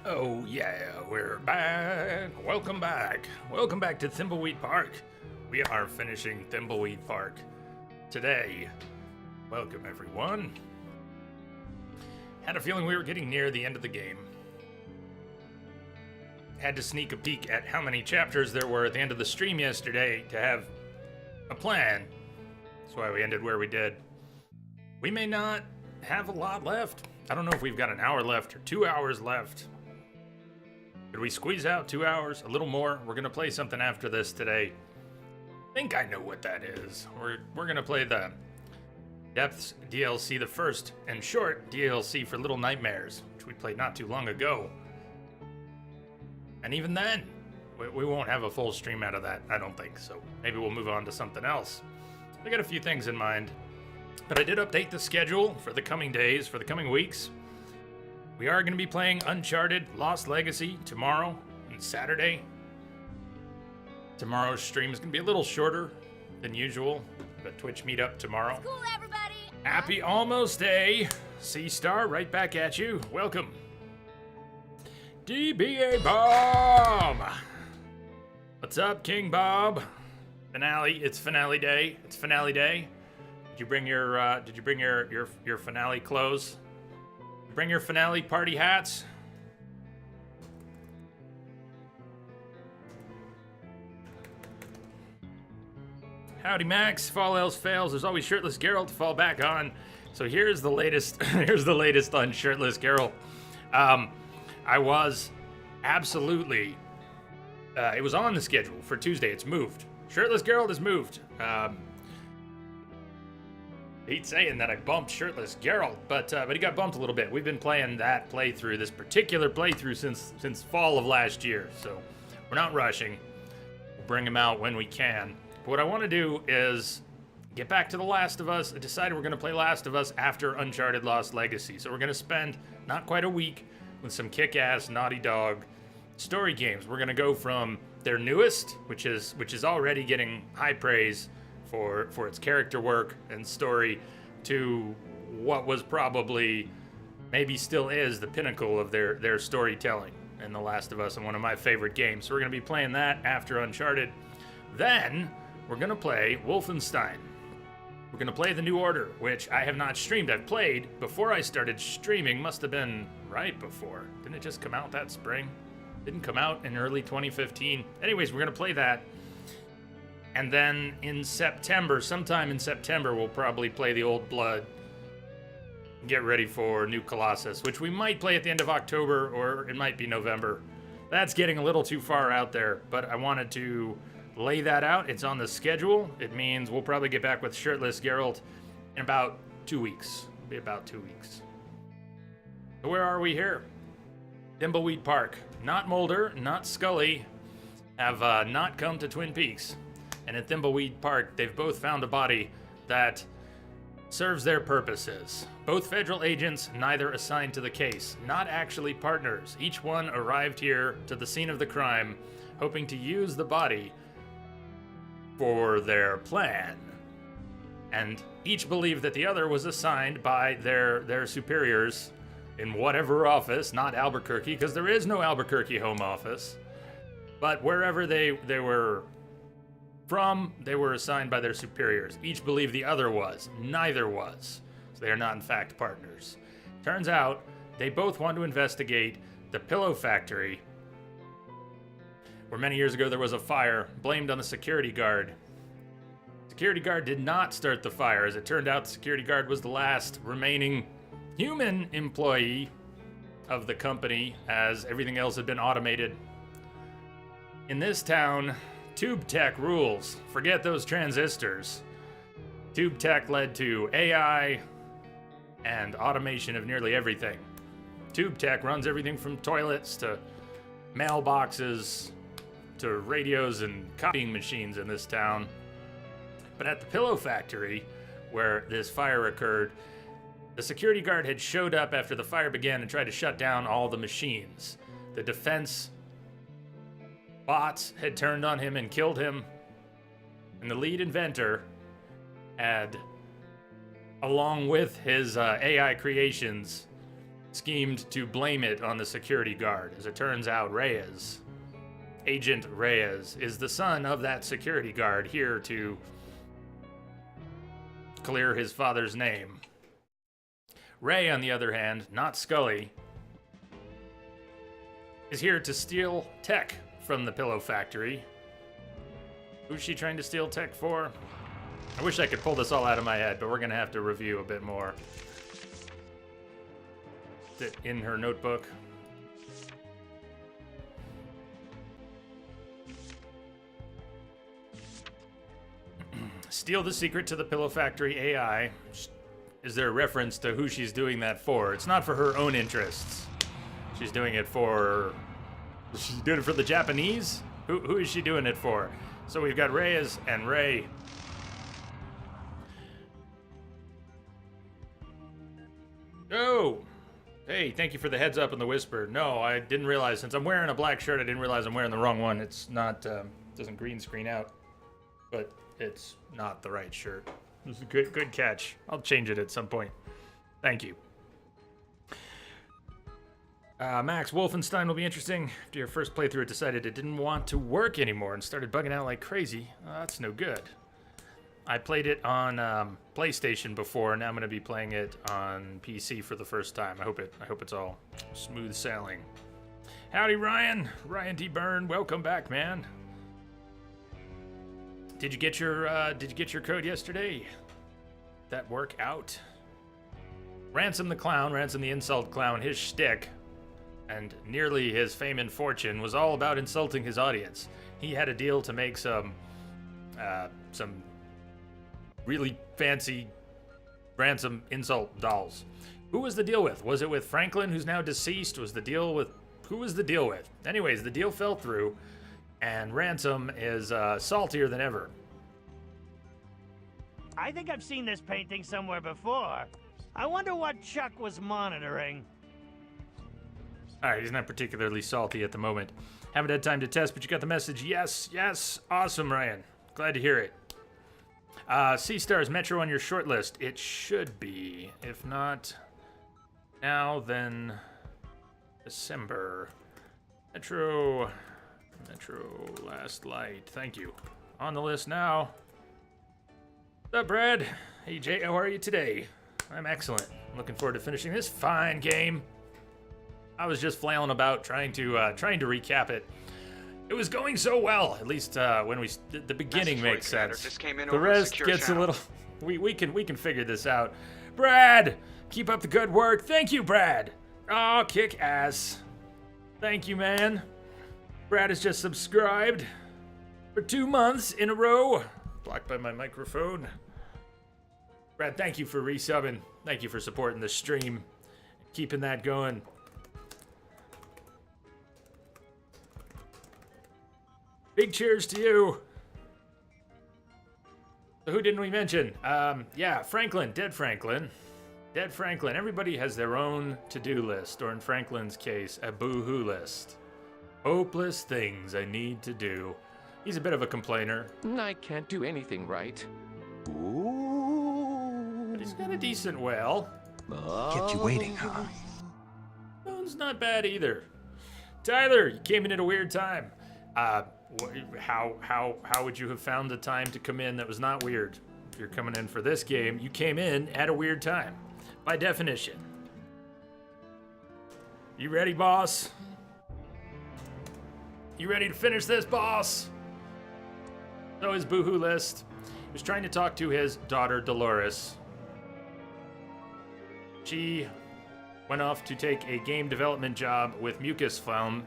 Oh yeah, we're back. Welcome back. Welcome back to Thimbleweed Park. We are finishing Thimbleweed Park today. Welcome everyone. Had a feeling we were getting near the end of the game. Had to sneak a peek at how many chapters there were at the end of the stream yesterday to have a plan. That's why we ended where we did. We may not have a lot left. I don't know if we've got an hour left or 2 hours left. Could we squeeze out 2 hours? A little more? We're gonna play something after this today. I think I know what that is. We're gonna play the Depths DLC, the first and short DLC for Little Nightmares, which we played not too long ago. And even then, we won't have a full stream out of that, I don't think. So maybe we'll move on to something else. I got a few things in mind, but I did update the schedule for the coming days, for the coming weeks. We are going to be playing Uncharted Lost Legacy tomorrow and Saturday. Tomorrow's stream is going to be a little shorter than usual, but Twitch meetup tomorrow. Cool, everybody. Happy almost day. C-Star, right back at you. Welcome. DBA Bob. What's up, King Bob? Finale. It's finale day. It's finale day. Did you bring your finale clothes? Bring your finale party hats. Howdy, Max. If all else fails, there's always shirtless Geralt to fall back on. So here's the latest. Here's the latest on shirtless Geralt. I was absolutely. It was on the schedule for Tuesday. It's moved. Shirtless Geralt is moved. He's saying that I bumped shirtless Geralt, but he got bumped a little bit. We've been playing that playthrough, this particular playthrough, since fall of last year, so we're not rushing. We'll bring him out when we can. But what I want to do is get back to The Last of Us. I decided we're going to play Last of Us after Uncharted Lost Legacy, so we're going to spend not quite a week with some kick-ass Naughty Dog story games. We're going to go from their newest, which is already getting high praise for its character work and story, to what was probably, maybe still is, the pinnacle of their storytelling in The Last of Us, and one of my favorite games. So we're going to be playing that after Uncharted. Then we're going to play Wolfenstein. We're going to play The New Order, which I have not streamed. I've played before I started streaming. Must have been right before. Didn't it just come out that spring? Didn't come out in early 2015. Anyways, we're going to play that. And then in September, sometime in September, we'll probably play the Old Blood. Get ready for New Colossus, which we might play at the end of October, or it might be November. That's getting a little too far out there, but I wanted to lay that out. It's on the schedule. It means we'll probably get back with shirtless Geralt in about 2 weeks. It'll be about 2 weeks. So where are we here? Thimbleweed Park. Not Mulder, not Scully have not come to Twin Peaks. And at Thimbleweed Park, they've both found a body that serves their purposes. Both federal agents, neither assigned to the case, not actually partners. Each one arrived here to the scene of the crime, hoping to use the body for their plan. And each believed that the other was assigned by their superiors in whatever office, not Albuquerque, because there is no Albuquerque home office. But wherever they were from, they were assigned by their superiors. Each believed the other was. Neither was. So they are not, in fact, partners. Turns out, they both want to investigate the pillow factory, where many years ago there was a fire blamed on the security guard. Security guard did not start the fire. As it turned out, the security guard was the last remaining human employee of the company, as everything else had been automated. In this town, tube tech rules. Forget those transistors. Tube tech led to AI and automation of nearly everything. Tube tech runs everything from toilets to mailboxes to radios and copying machines in this town. But at the pillow factory, where this fire occurred, the security guard had showed up after the fire began and tried to shut down all the machines. The defense bots had turned on him and killed him, and the lead inventor had, along with his AI creations, schemed to blame it on the security guard. As it turns out, Agent Reyes, is the son of that security guard here to clear his father's name. Ray, on the other hand, not Scully, is here to steal tech from the Pillow Factory. Who's she trying to steal tech for? I wish I could pull this all out of my head, but we're going to have to review a bit more. Is it in her notebook? Steal the secret to the Pillow Factory AI. Is there a reference to who she's doing that for? It's not for her own interests. She's doing it for... She's doing it for the Japanese? Who is she doing it for? So we've got Reyes and Ray. Oh! Hey, thank you for the heads up and the whisper. No, I didn't realize, since I'm wearing a black shirt, I didn't realize I'm wearing the wrong one. It's not, doesn't green screen out. But it's not the right shirt. This is a good catch. I'll change it at some point. Thank you. Max, Wolfenstein will be interesting. After your first playthrough, it decided it didn't want to work anymore and started bugging out like crazy. That's no good. I played it on PlayStation before. Now I'm going to be playing it on PC for the first time. I hope it's all smooth sailing. Howdy, Ryan. Ryan D. Byrne, welcome back, man. Did you get your code yesterday? That work out? Ransom the clown, Ransom the insult clown, his shtick, and nearly his fame and fortune was all about insulting his audience. He had a deal to make some really fancy ransom insult dolls. Who was the deal with? Was it with Franklin, who's now deceased? Who was the deal with? Anyways, the deal fell through, and Ransom is saltier than ever. I think I've seen this painting somewhere before. I wonder what Chuck was monitoring. Alright, he's not particularly salty at the moment. Haven't had time to test, but you got the message. Yes. Awesome, Ryan. Glad to hear it. C-Stars Metro on your short list. It should be. If not now, then December. Metro Last Light. Thank you. On the list now. What's up, Brad? Hey, Jay, how are you today? I'm excellent. Looking forward to finishing this fine game. I was just flailing about trying to recap it. It was going so well, at least when the beginning makes sense. The rest gets a little. We can figure this out. Brad, keep up the good work. Thank you, Brad. Oh, kick ass. Thank you, man. Brad has just subscribed for 2 months in a row. Blocked by my microphone. Brad, thank you for resubbing. Thank you for supporting the stream. Keeping that going. Big cheers to you. So who didn't we mention? Yeah, Franklin. Dead Franklin. Dead Franklin. Everybody has their own to-do list, or in Franklin's case, a boo-hoo list. Hopeless things I need to do. He's a bit of a complainer. I can't do anything right. But he's got a decent well. Kept you waiting, huh? Phone's not bad either. Tyler, you came in at a weird time. How would you have found the time to come in that was not weird? If you're coming in for this game, you came in at a weird time, by definition. You ready, boss? You ready to finish this, boss? So his boohoo list. He was trying to talk to his daughter, Dolores. She went off to take a game development job with mucus phlegm.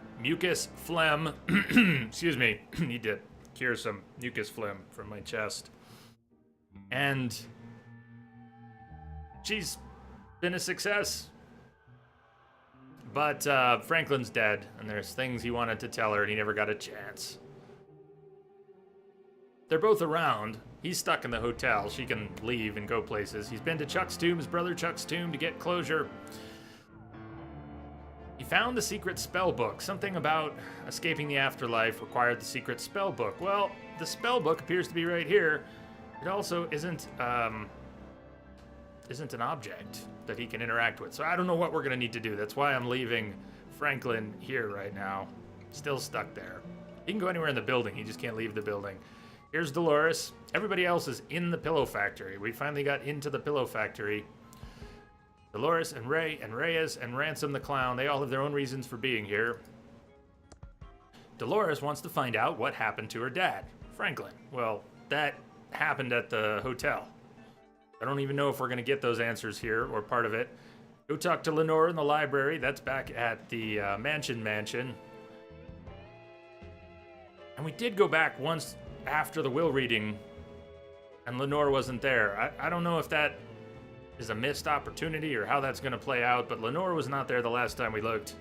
Excuse me. Need to cure some mucus phlegm from my chest. And she's been a success. But Franklin's dead, and there's things he wanted to tell her, and he never got a chance. They're both around. He's stuck in the hotel. She can leave and go places. He's been to Chuck's tomb, his brother Chuck's tomb, to get closure. He found the secret spell book. Something about escaping the afterlife required the secret spell book. Well, the spell book appears to be right here. It also isn't isn't an object that he can interact with. So I don't know what we're going to need to do. That's why I'm leaving Franklin here right now. Still stuck there. He can go anywhere in the building. He just can't leave the building. Here's Dolores. Everybody else is in the pillow factory. We finally got into the pillow factory. Dolores and Ray and Reyes and Ransom the Clown, they all have their own reasons for being here. Dolores wants to find out what happened to her dad, Franklin. Well, that happened at the hotel. I don't even know if we're going to get those answers here or part of it. Go talk to Lenore in the library. That's back at the mansion. And we did go back once after the will reading, and Lenore wasn't there. I don't know if that is a missed opportunity or how that's going to play out, but Lenore was not there the last time we looked.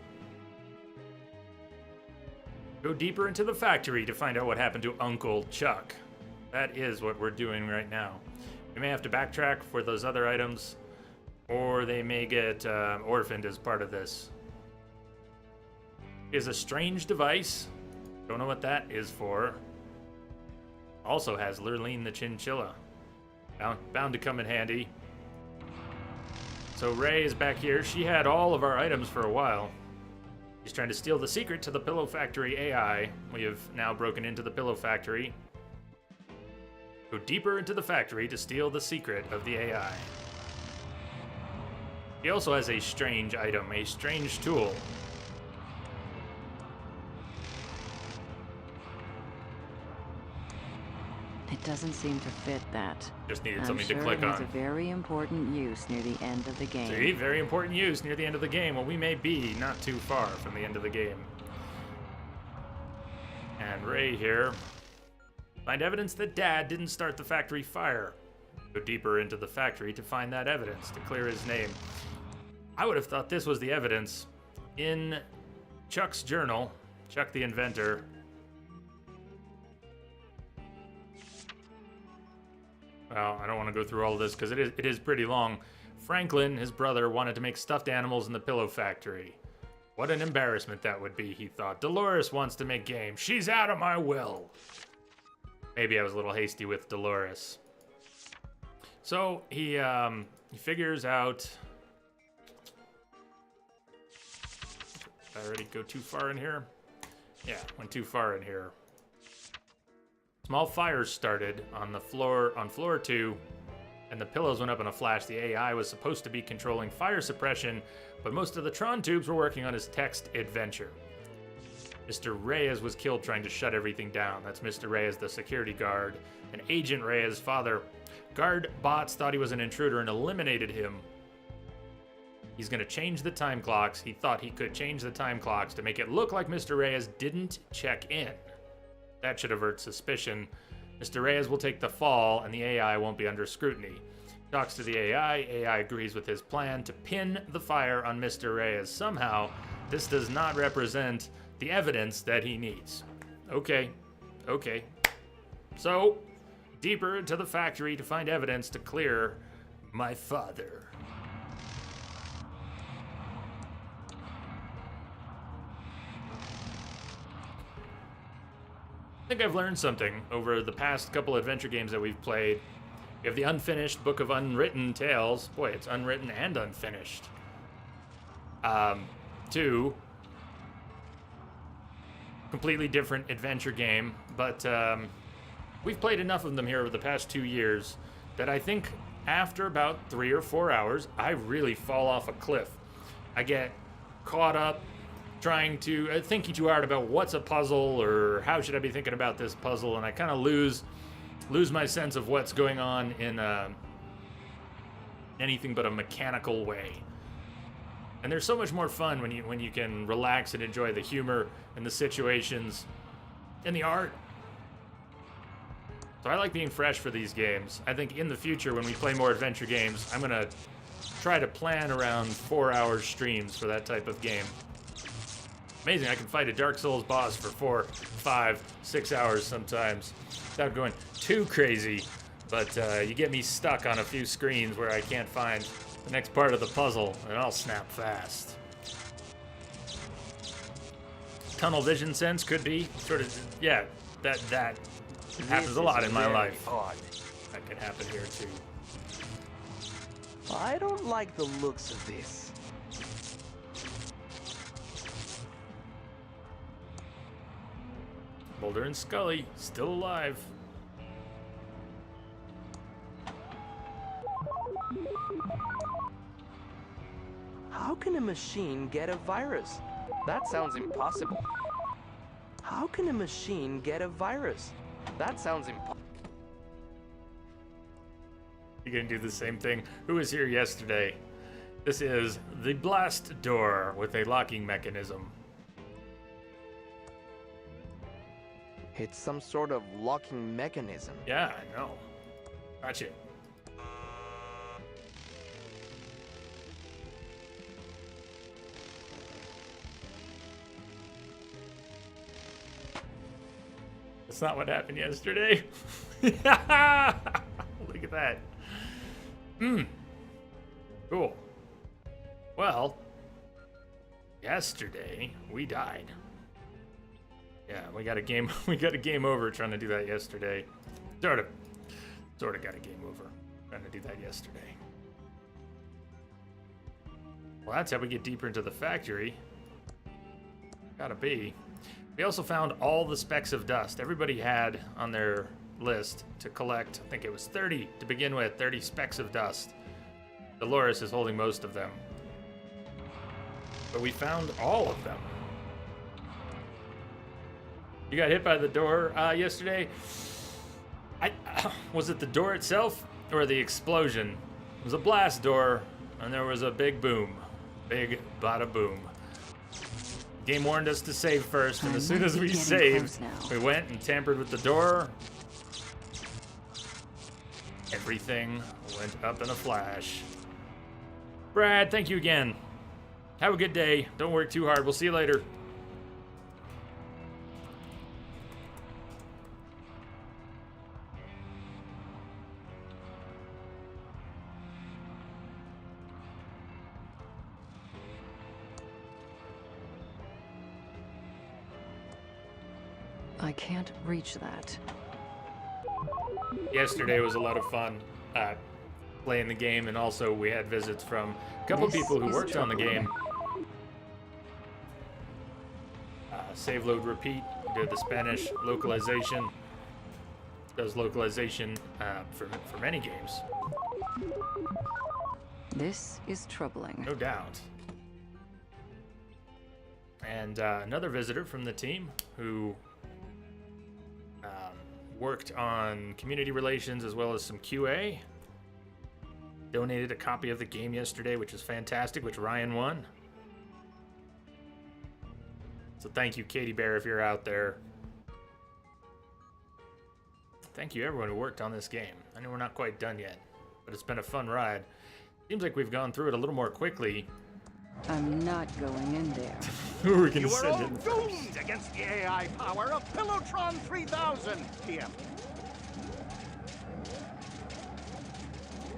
Go deeper into the factory to find out what happened to Uncle Chuck. That is what we're doing right now. We may have to backtrack for those other items, or they may get orphaned as part of this. Is a strange device. Don't know what that is for. Also has Lurleen the Chinchilla. Bound to come in handy. So Ray is back here. She had all of our items for a while. She's trying to steal the secret to the Pillow Factory AI. We have now broken into the Pillow Factory. Go deeper into the factory to steal the secret of the AI. He also has a strange item, a strange tool. It doesn't seem to fit that. Just needed I'm something sure to click it has on. a very important use near the end of the game. See, very important use near the end of the game. Well, we may be not too far from the end of the game. And Ray here. Find evidence that Dad didn't start the factory fire. Go deeper into the factory to find that evidence, to clear his name. I would have thought this was the evidence in Chuck's journal. Chuck the inventor. Well, I don't want to go through all of this because it is pretty long. Franklin, his brother, wanted to make stuffed animals in the pillow factory. What an embarrassment that would be, he thought. Dolores wants to make games. She's out of my will. Maybe I was a little hasty with Dolores. So he figures out. Did I already go too far in here? Yeah, went too far in here. Small fires started on the floor, on floor 2, and the pillows went up in a flash. The AI was supposed to be controlling fire suppression, but most of the Tron tubes were working on his text adventure. Mr. Reyes was killed trying to shut everything down. That's Mr. Reyes, the security guard, and Agent Reyes' father. Guard bots thought he was an intruder and eliminated him. He's going to change the time clocks. He thought he could change the time clocks to make it look like Mr. Reyes didn't check in. That should avert suspicion. Mr. Reyes will take the fall, and the AI won't be under scrutiny. Talks to the AI. AI agrees with his plan to pin the fire on Mr. Reyes. Somehow, this does not represent the evidence that he needs. Okay. So, deeper into the factory to find evidence to clear my father. I think I've learned something over the past couple adventure games that we've played. We have the unfinished Book of Unwritten Tales. Boy, it's unwritten and unfinished. 2. Completely different adventure game, but we've played enough of them here over the past 2 years that I think after about 3 or 4 hours, I really fall off a cliff. I get caught up trying to thinking too hard about what's a puzzle or how should I be thinking about this puzzle, and I kind of lose my sense of what's going on in anything but a mechanical way. And there's so much more fun when you can relax and enjoy the humor and the situations and the art. So I like being fresh for these games. I think in the future when we play more adventure games, I'm gonna try to plan around 4-hour streams for that type of game. Amazing, I can fight a Dark Souls boss for 4, 5, 6 hours sometimes without going too crazy, but you get me stuck on a few screens where I can't find the next part of the puzzle, and I'll snap fast. Tunnel vision sense could be sort of, yeah, that happens a lot in my life. Odd. That could happen here too. I don't like the looks of this. Mulder and Scully, still alive. How can a machine get a virus? That sounds impossible. How can a machine get a virus? That sounds impossible. You're gonna do the same thing. Who was here yesterday? This is the blast door with a locking mechanism. It's some sort of locking mechanism. Yeah, I know. Watch it. That's not what happened yesterday. Look at that. Cool. Well, yesterday we died. Yeah, we got a game. We got a game over trying to do that yesterday. Sort of got a game over trying to do that yesterday. Well, that's how we get deeper into the factory. Gotta be. We also found all the specks of dust everybody had on their list to collect. I think it was 30 to begin with, 30 specks of dust. Dolores is holding most of them. But we found all of them. You got hit by the door yesterday? Was it the door itself or the explosion? It was a blast door, and there was a big boom. Big bada boom. Game warned us to save first, and as soon as we saved, we went and tampered with the door. Everything went up in a flash. Brad, thank you again. Have a good day. Don't work too hard. We'll see you later. I can't reach that. Yesterday was a lot of fun playing the game, and also we had visits from a couple of people who worked on the game. Save, load, repeat. We did the Spanish localization. Does localization for many games. This is troubling. No doubt. And another visitor from the team who worked on community relations as well as some QA. Donated a copy of the game yesterday, which was fantastic, which Ryan won. So thank you, Katie Bear, if you're out there. Thank you, everyone who worked on this game. I know we're not quite done yet, but it's been a fun ride. Seems like we've gone through it a little more quickly. I'm not going in there. Who are we going You to are send all in doomed first? against the AI power of Pillowtron 3000 PM.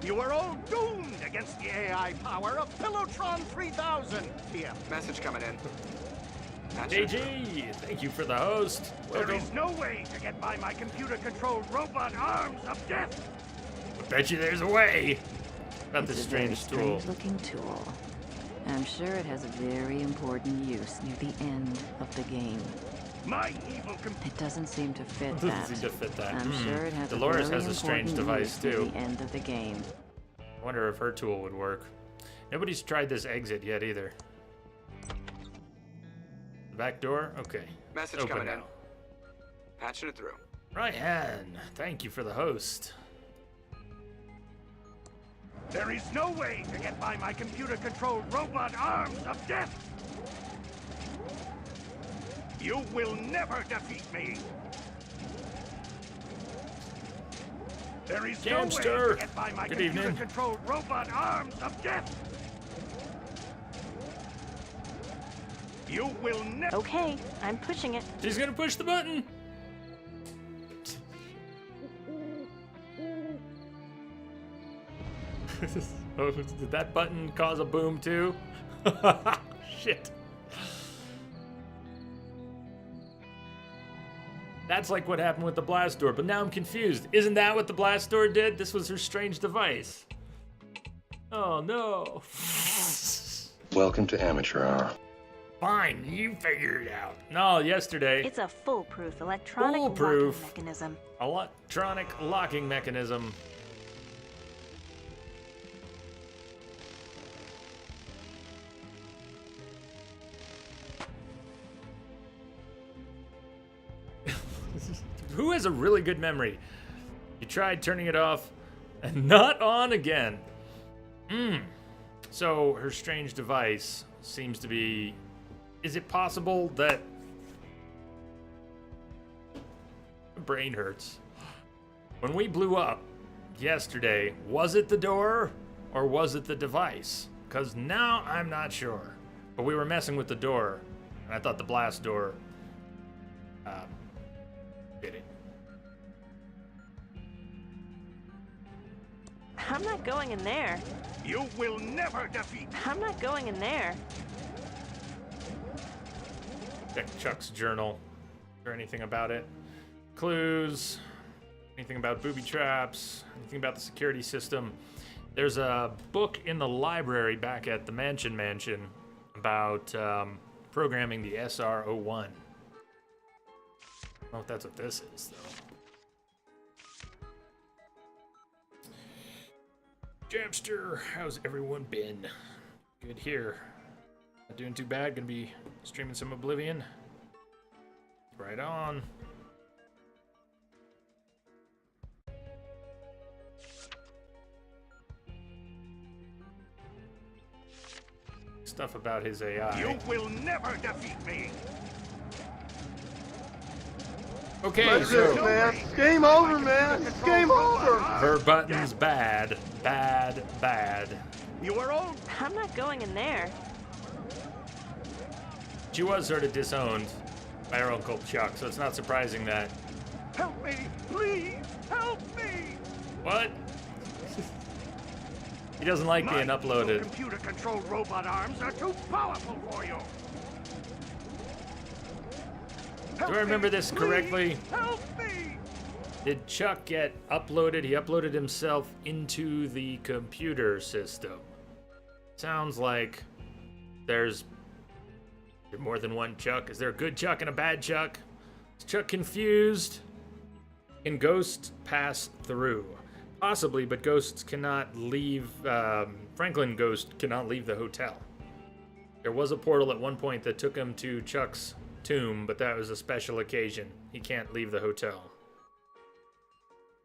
You are all doomed against the AI power of Pillowtron 3000 PM. Message coming in. JG, thank you for the host. There Welcome. is no way to get by my computer-controlled robot arms of death. I bet you there's a way. About this It's a very strange tool. strange-looking tool. I'm sure it has a very important use near the end of the game. My evil computer. It doesn't seem to fit Doesn't that. seem to fit that. I'm sure it has Dolores a very has a strange important device use near too. the end of the game. I wonder if her tool would work. Nobody's tried this exit yet either. The back door? Okay. Message Open coming in. now. Patching it through. Ryan, thank you for the host. There is no way to get by my computer-controlled robot arms of death. You will never defeat me. There is no way Gamster. to get by my Good evening. computer-controlled robot arms of death. You will never. Okay, I'm pushing it. She's gonna push the button. Oh, did that button cause a boom too? Shit. That's like what happened with the blast door, but now I'm confused. Isn't that what the blast door did? This was her strange device. Oh no. Welcome to Amateur Hour. Fine, you figure it out. No, yesterday. It's a foolproof electronic Foolproof. locking mechanism. Electronic locking mechanism. Who has a really good memory? You tried turning it off and not on again. So her strange device seems to be... Is it possible that... My brain hurts. When we blew up yesterday, was it the door or was it the device? Because now I'm not sure. But we were messing with the door, and I thought the blast door did it. I'm not going in there. You will never defeat me. I'm not going in there. Check Chuck's journal. Is there anything about it? Clues. Anything about booby traps? Anything about the security system? There's a book in the library back at the mansion about programming the SR-01. I don't know if that's what this is, though. Jamster, how's everyone been? Good here. Not doing too bad. Gonna be streaming some Oblivion. Right on. Stuff about his AI. You will never defeat me. Okay, That's it, so man. It's game over, man. It's game over. her button's bad. Bad, bad. You are old. I'm not going in there. She was sort of disowned by her Uncle Chuck, so it's not surprising that... Help me, please. Help me. What? He doesn't like being uploaded. Computer-controlled robot arms are too powerful for you. Do I remember this correctly? Help me. Did Chuck get uploaded? He uploaded himself into the computer system. Sounds like there's more than one Chuck. Is there a good Chuck and a bad Chuck? Is Chuck confused? Can ghosts pass through? Possibly, but ghosts cannot leave. Franklin Ghost cannot leave the hotel. There was a portal at one point that took him to Chuck's tomb, but that was a special occasion. He can't leave the hotel.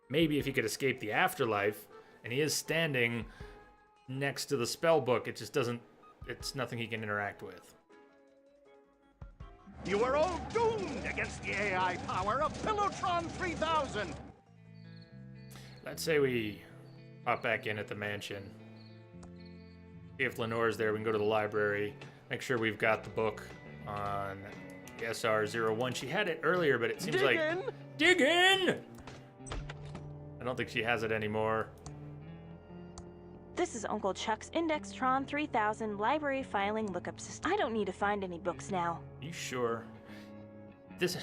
Maybe if he could escape the afterlife, and he is standing next to the spell book, it just doesn't, it's nothing he can interact with. You are all doomed against the AI power of Pillowtron 3000. Let's say we pop back in at the mansion. See if Lenore's there. We can go to the library. Make sure we've got the book on the SR-01. She had it earlier, but it seems Dig in! I don't think she has it anymore. This is Uncle Chuck's Indextron 3000 library filing lookup system. I don't need to find any books now. You sure? This...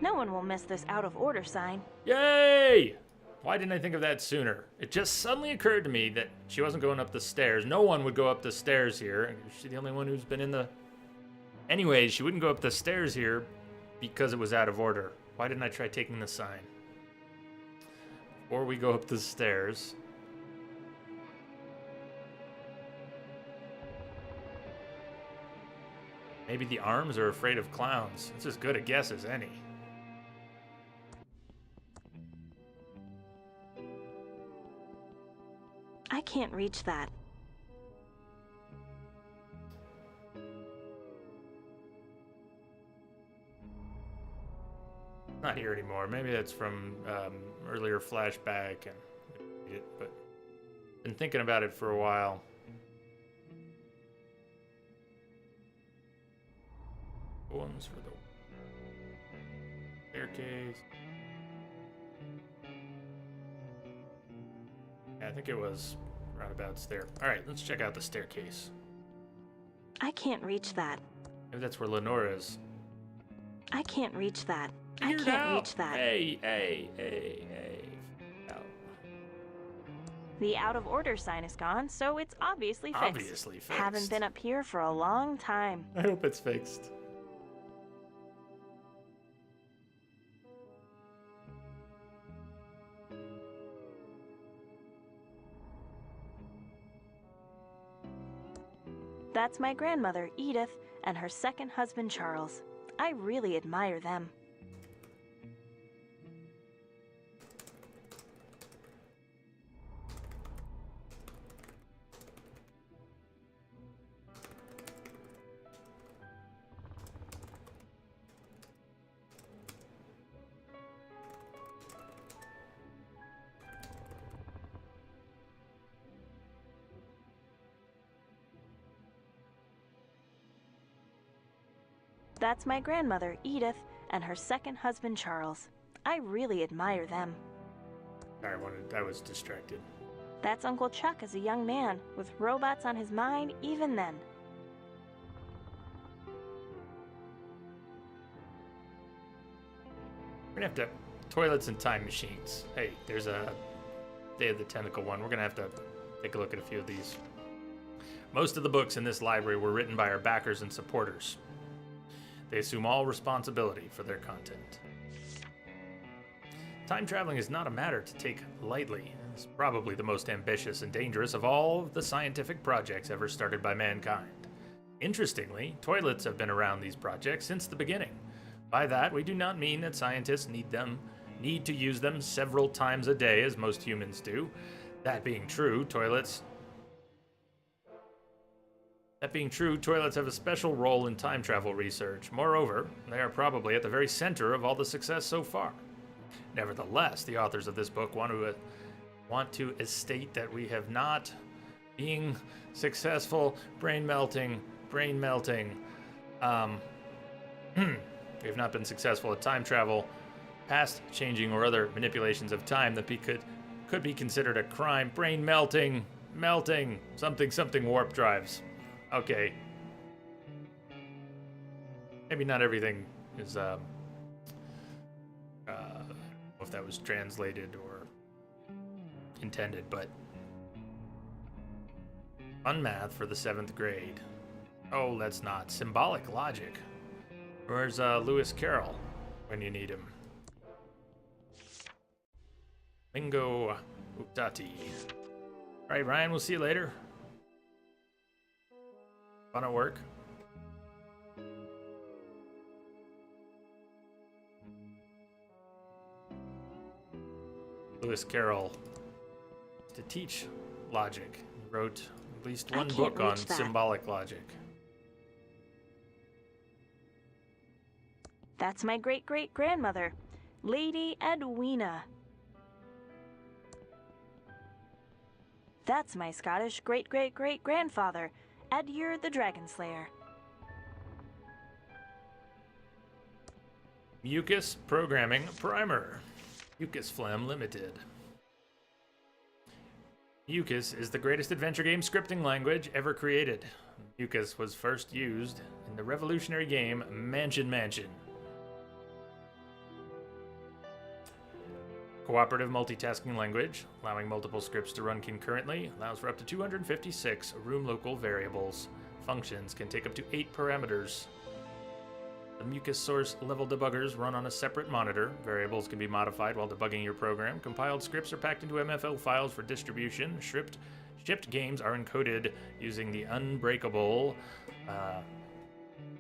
No one will miss this out of order sign. Yay! Why didn't I think of that sooner? It just suddenly occurred to me that she wasn't going up the stairs. No one would go up the stairs here. She's the only one who's been in the... Anyways, she wouldn't go up the stairs here because it was out of order. Why didn't I try taking the sign? Before we go up the stairs... Maybe the arms are afraid of clowns. It's as good a guess as any. I can't reach that. Not here anymore. Maybe that's from earlier flashback, but been thinking about it for a while. Ones for the staircase. Yeah, I think it was roundabouts there. All right, let's check out the staircase. I can't reach that. Maybe that's where Lenore is. I can't reach that. Figure I it can't out. reach that. Hey. Out. The out of order sign is gone, so it's obviously fixed. Obviously fixed. Haven't been up here for a long time. I hope it's fixed. That's my grandmother, Edith, and her second husband, Charles. I really admire them. That's my grandmother, Edith, and her second husband, Charles. I really admire them. I was distracted. That's Uncle Chuck as a young man, with robots on his mind even then. We're gonna have to toilets and time machines. Hey, there's a Day of the Tentacle one. We're gonna have to take a look at a few of these. Most of the books in this library were written by our backers and supporters. They assume all responsibility for their content. Time traveling is not a matter to take lightly. It's probably the most ambitious and dangerous of all the scientific projects ever started by mankind. Interestingly, toilets have been around these projects since the beginning. By that, we do not mean that scientists need to use them several times a day as most humans do. That being true, toilets have a special role in time travel research. Moreover, they are probably at the very center of all the success so far. Nevertheless, the authors of this book want to state that we have not being successful, brain melting. We have not been successful at time travel, past changing, or other manipulations of time that could be considered a crime. Brain melting, something warp drives. Okay. Maybe not everything is, I don't know if that was translated or intended, but fun math for the 7th grade. Oh, that's not. Symbolic logic. Where's Lewis Carroll when you need him? Bingo Uptati. All right, Ryan, we'll see you later. Fun at work. Lewis Carroll to teach logic. He wrote at least one book on symbolic logic. That's my great-great-grandmother, Lady Edwina. That's my Scottish great-great-great-grandfather, Edgar the Dragon Slayer. Mucus Programming Primer. Mucus Phlegm Limited. Mucus is the greatest adventure game scripting language ever created. Mucus was first used in the revolutionary game Mansion. Cooperative multitasking language, allowing multiple scripts to run concurrently, allows for up to 256 room local variables. Functions can take up to 8 parameters. The Mucus source level debuggers run on a separate monitor. Variables can be modified while debugging your program. Compiled scripts are packed into MFO files for distribution. Shipped games are encoded using the unbreakable,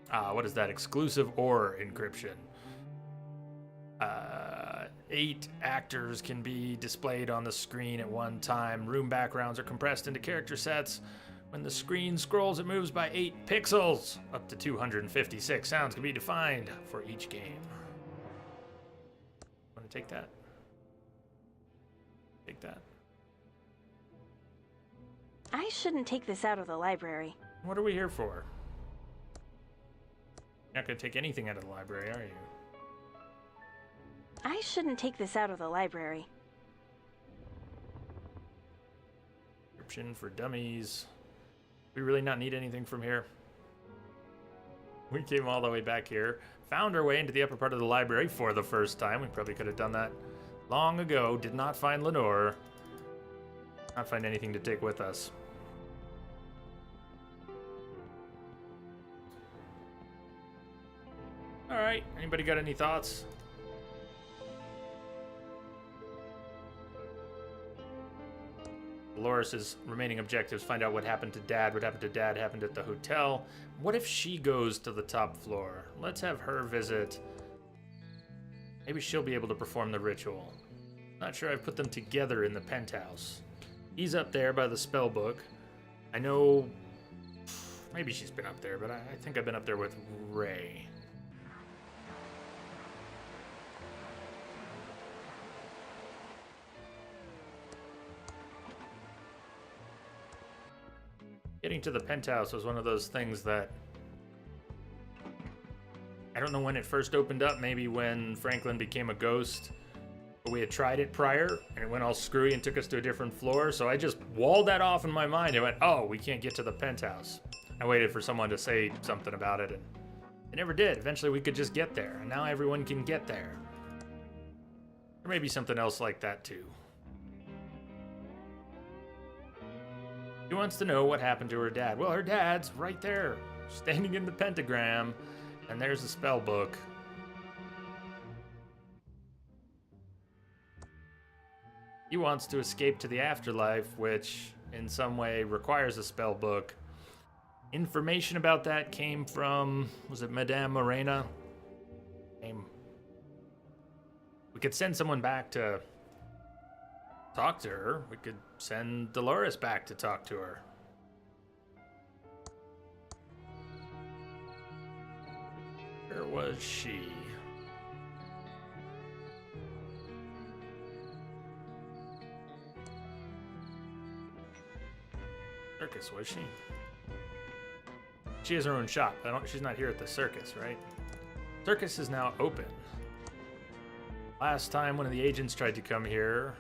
what is that? Exclusive OR encryption. 8 actors can be displayed on the screen at one time. Room backgrounds are compressed into character sets. When the screen scrolls, it moves by 8 pixels. Up to 256 sounds can be defined for each game. Want to take that? Take that. I shouldn't take this out of the library. What are we here for? You're not going to take anything out of the library, are you? I shouldn't take this out of the library. Description for dummies. We really not need anything from here. We came all the way back here, found our way into the upper part of the library for the first time. We probably could have done that long ago. Did not find Lenore. Not find anything to take with us. All right. Anybody got any thoughts? Dolores' remaining objectives: find out what happened to Dad, what happened to Dad happened at the hotel. What if she goes to the top floor? Let's have her visit. Maybe she'll be able to perform the ritual. Not sure I've put them together in the penthouse. He's up there by the spell book. I know... Maybe she's been up there, but I think I've been up there with Ray. Getting to the penthouse was one of those things that... I don't know when it first opened up, maybe when Franklin became a ghost. But we had tried it prior, and it went all screwy and took us to a different floor, so I just walled that off in my mind. I went, oh, we can't get to the penthouse. I waited for someone to say something about it, and they never did. Eventually we could just get there, and now everyone can get there. Or maybe something else like that, too. She wants to know what happened to her dad. Well, her dad's right there, standing in the pentagram, and there's the spell book. He wants to escape to the afterlife, which in some way requires a spell book. Information about that came from, was it Madame Morena? We could send someone back to talk to her. We could send Dolores back to talk to her. Where was she? Circus, was she? She has her own shop. She's not here at the circus, right? Circus is now open. Last time one of the agents tried to come here.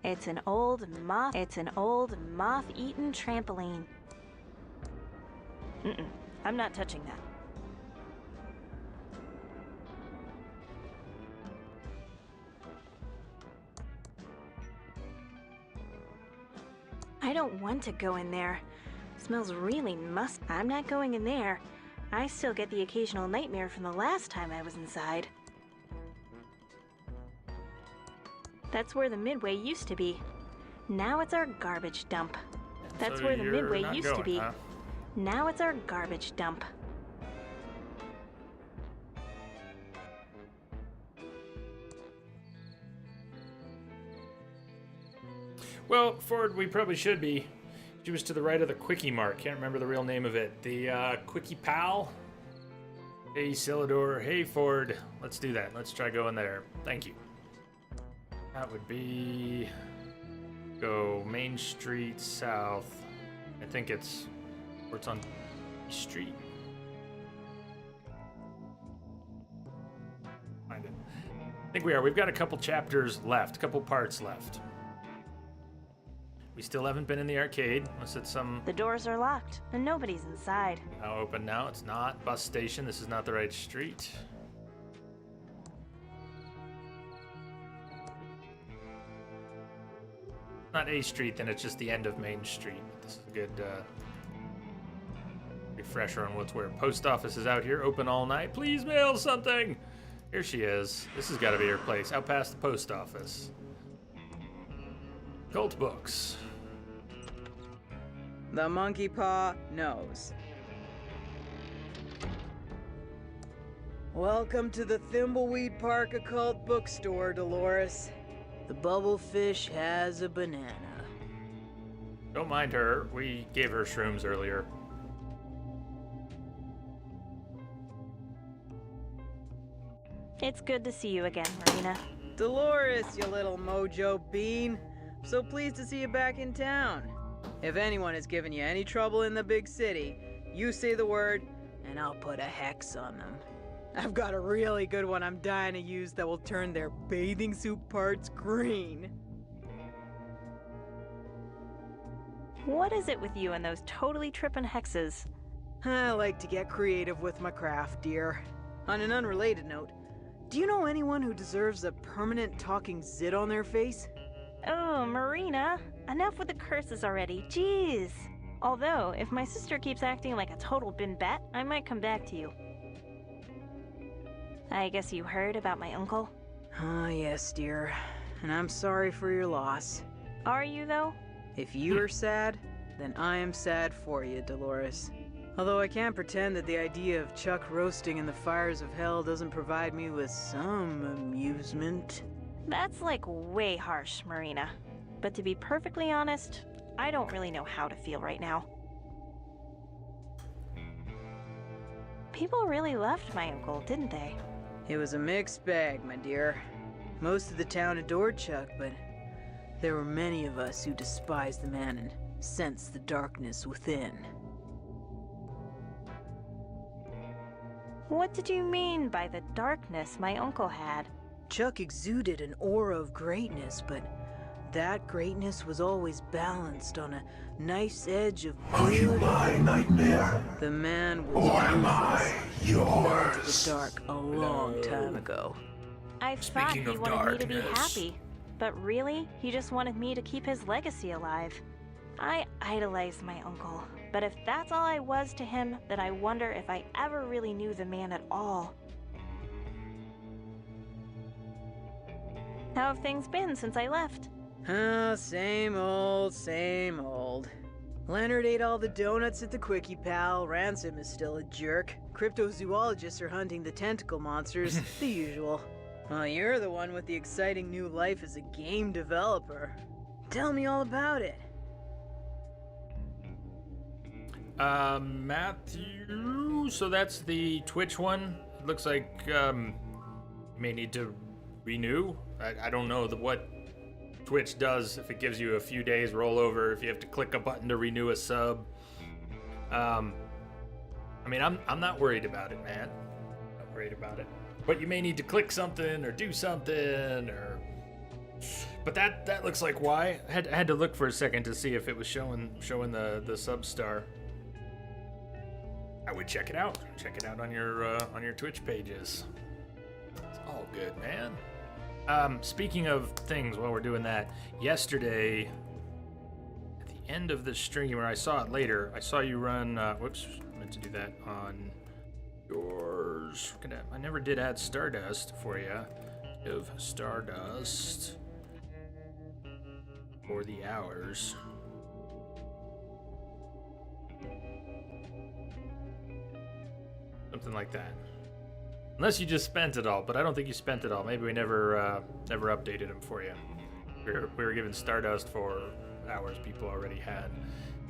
It's an old moth-eaten trampoline. I'm not touching that. I don't want to go in there. Smells really musty. I'm not going in there. I still get the occasional nightmare from the last time I was inside. That's where the Midway used to be. Now it's our garbage dump. That's So where the you're Midway not used to going, be. huh? Now it's our garbage dump. Well, Ford, we probably should be. She was to the right of the Quickie Mart. Can't remember the real name of it. The Quickie Pal? Hey, Silidor. Hey, Ford. Let's do that. Let's try going there. Thank you. That would be... Go Main Street south. I think it's... Or it's on East Street. Find it. I think we are. We've got a couple chapters left. A couple parts left. We still haven't been in the arcade, unless it's some... The doors are locked, and nobody's inside. Now open now. It's not. Bus station. This is not the right street. Not A Street, then it's just the end of Main Street. This is a good refresher on what's where. Post office is out here, open all night. Please mail something! Here she is. This has got to be her place. Out past the post office. Cult books. The monkey paw knows. Welcome to the Thimbleweed Park Occult Bookstore, Dolores. The bubblefish has a banana. Don't mind her. We gave her shrooms earlier. It's good to see you again, Marina. Dolores, you little mojo bean. So pleased to see you back in town. If anyone has given you any trouble in the big city, you say the word, and I'll put a hex on them. I've got a really good one I'm dying to use that will turn their bathing suit parts green. What is it with you and those totally trippin' hexes? I like to get creative with my craft, dear. On an unrelated note, do you know anyone who deserves a permanent talking zit on their face? Oh, Marina, enough with the curses already. Jeez. Although, if my sister keeps acting like a total bimbette, I might come back to you. I guess you heard about my uncle? Ah, yes, dear. And I'm sorry for your loss. Are you, though? If you are sad, then I am sad for you, Dolores. Although I can't pretend that the idea of Chuck roasting in the fires of hell doesn't provide me with some amusement. That's like way harsh, Marina. But to be perfectly honest, I don't really know how to feel right now. People really loved my uncle, didn't they? It was a mixed bag, my dear. Most of the town adored Chuck, but there were many of us who despised the man and sensed the darkness within. What did you mean by the darkness my uncle had? Chuck exuded an aura of greatness, but that greatness was always balanced on a nice edge of good. Are you my nightmare? The man was Or am I yours? yours? The dark a long time ago. I thought he wanted me to be happy, but really, he just wanted me to keep his legacy alive. I idolized my uncle, but if that's all I was to him, then I wonder if I ever really knew the man at all. How have things been since I left? Oh, same old, same old. Leonard ate all the donuts at the Quickie Pal, Ransom is still a jerk, cryptozoologists are hunting the tentacle monsters, the usual. Well, you're the one with the exciting new life as a game developer. Tell me all about it. Matthew, so that's the Twitch one. It looks like you may need to renew. I don't know what Twitch does, if it gives you a few days rollover, if you have to click a button to renew a sub. I mean, I'm not worried about it, man. Not worried about it. But you may need to click something or do something, or. But that looks like why. I had to look for a second to see if it was showing the sub star. I would check it out. Check it out on your Twitch pages. It's all good, man. Speaking of things, while we're doing that, yesterday at the end of the stream, or I saw it later, I saw you run. Whoops, I meant to do that on yours. I never did add Stardust for you. Of Stardust for the hours. Something like that. Unless you just spent it all, but I don't think you spent it all. Maybe we never updated them for you. We were given Stardust for hours people already had.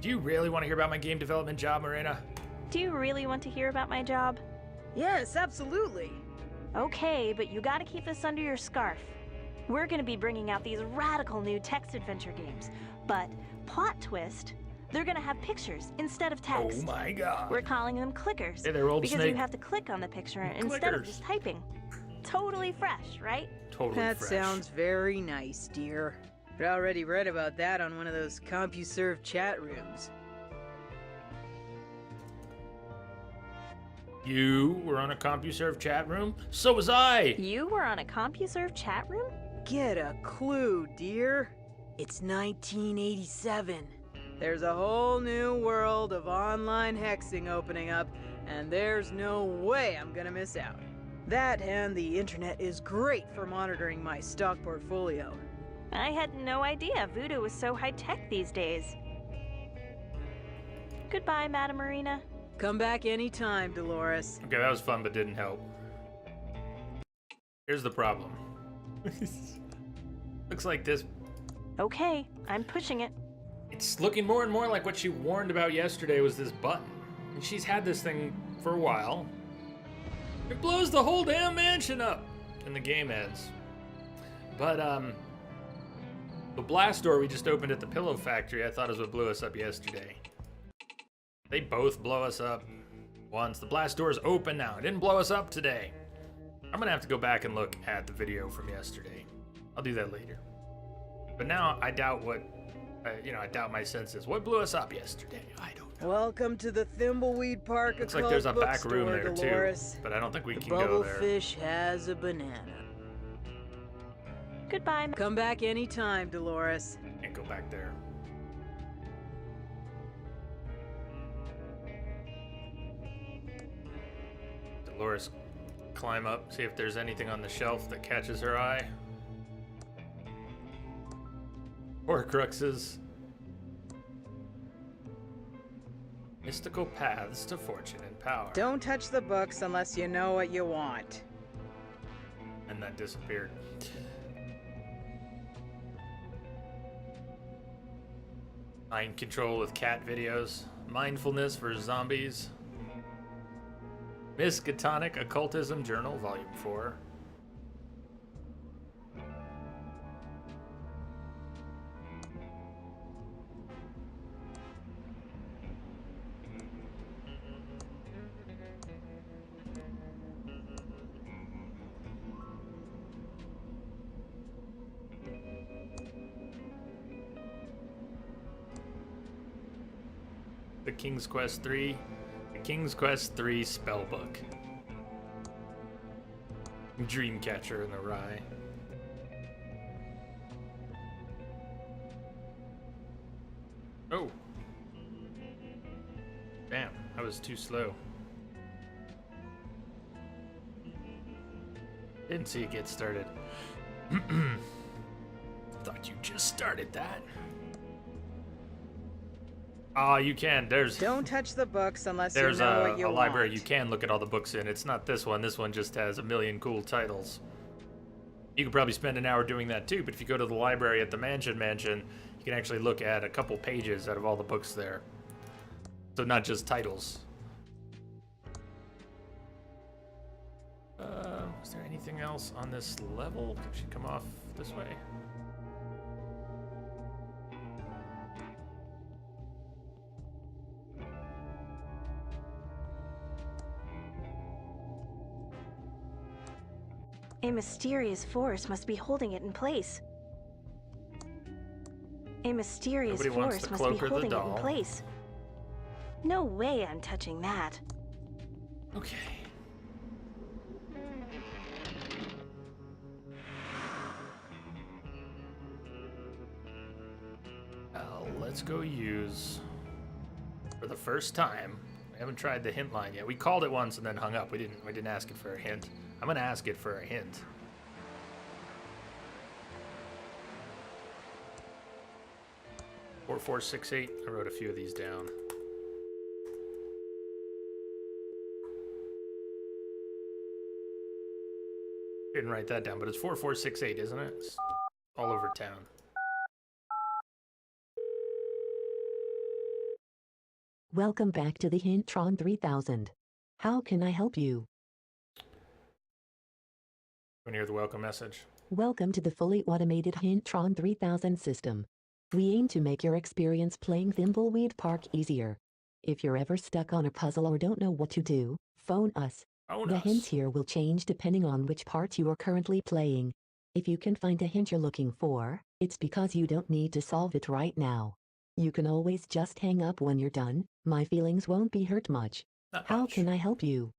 Do you really want to hear about my game development job, Marina? Do you really want to hear about my job? Yes, absolutely. Okay, but you gotta keep this under your scarf. We're gonna be bringing out these radical new text adventure games, but plot twist, they're gonna have pictures instead of text. Oh my god. We're calling them clickers. Hey there, old because snake. you have to click on the picture instead of just typing. Totally fresh, right? Totally That fresh. sounds very nice, dear. I already read about that on one of those CompuServe chat rooms. You were on a CompuServe chat room? So was I! You were on a CompuServe chat room? Get a clue, dear. It's 1987. There's a whole new world of online hexing opening up, and there's no way I'm gonna miss out. That and the internet is great for monitoring my stock portfolio. I had no idea Voodoo was so high-tech these days. Goodbye, Madame Marina. Come back anytime, Dolores. Okay, that was fun, but didn't help. Here's the problem. Looks like this. Okay, I'm pushing it. It's looking more and more like what she warned about yesterday was this button. And she's had this thing for a while. It blows the whole damn mansion up. And the game ends. But, the blast door we just opened at the Pillow Factory, I thought is what blew us up yesterday. They both blow us up once. The blast door's open now. It didn't blow us up today. I'm gonna have to go back and look at the video from yesterday. I'll do that later. But now I doubt I doubt my senses. What blew us up yesterday? I don't know. Welcome to the Thimbleweed Park. Looks like there's a back room there Dolores. too, but I don't think we The can go there. bubblefish has a banana. Goodbye. Come back anytime, Dolores. Can't go back there. Dolores, climb up, see if there's anything on the shelf that catches her eye. Horcruxes. Mystical paths to fortune and power. Don't touch the books unless you know what you want. And that disappeared. Mind control with cat videos. Mindfulness for zombies. Miskatonic Occultism Journal, Volume 4. The King's Quest 3. The King's Quest 3 Spellbook. Dreamcatcher in the Rye. Oh. Damn, I was too slow. Didn't see it get started. Thought you just started that. Ah, you can. Don't touch the books unless you there's know what you a library want. you can look at all the books in. It's not this one. This one just has a million cool titles. You could probably spend an hour doing that too, but if you go to the library at the mansion, you can actually look at a couple pages out of all the books there. So not just titles. Is there anything else on this level? Can she come off this way? A mysterious force must be holding it in place. A mysterious Nobody wants force the must cloak be or the holding it in doll. place. No way I'm touching that. Okay. Let's go use, for the first time, we haven't tried the hint line yet. We called it once and then hung up. We didn't ask it for a hint. I'm gonna ask it for a hint. Four, 4, 6, 8. I wrote a few of these down. Didn't write that down, but it's 4, 4, 6, 8, isn't it? It's all over town. Welcome back to the Hintron 3000. How can I help you? Want to hear the welcome message? Welcome to the fully automated Hintron 3000 system. We aim to make your experience playing Thimbleweed Park easier. If you're ever stuck on a puzzle or don't know what to do, phone us. The hints here will change depending on which part you are currently playing. If you can find a hint you're looking for, it's because you don't need to solve it right now. You can always just hang up when you're done. My feelings won't be hurt much. How can I help you?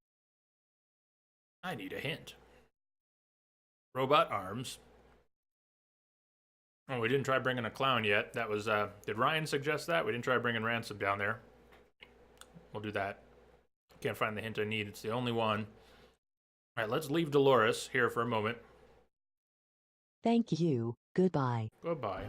I need a hint. Robot arms. Oh, we didn't try bringing a clown yet. That was, did Ryan suggest that? We didn't try bringing Ransom down there. We'll do that. Can't find the hint I need. It's the only one. All right, let's leave Dolores here for a moment. Thank you. Goodbye. Goodbye.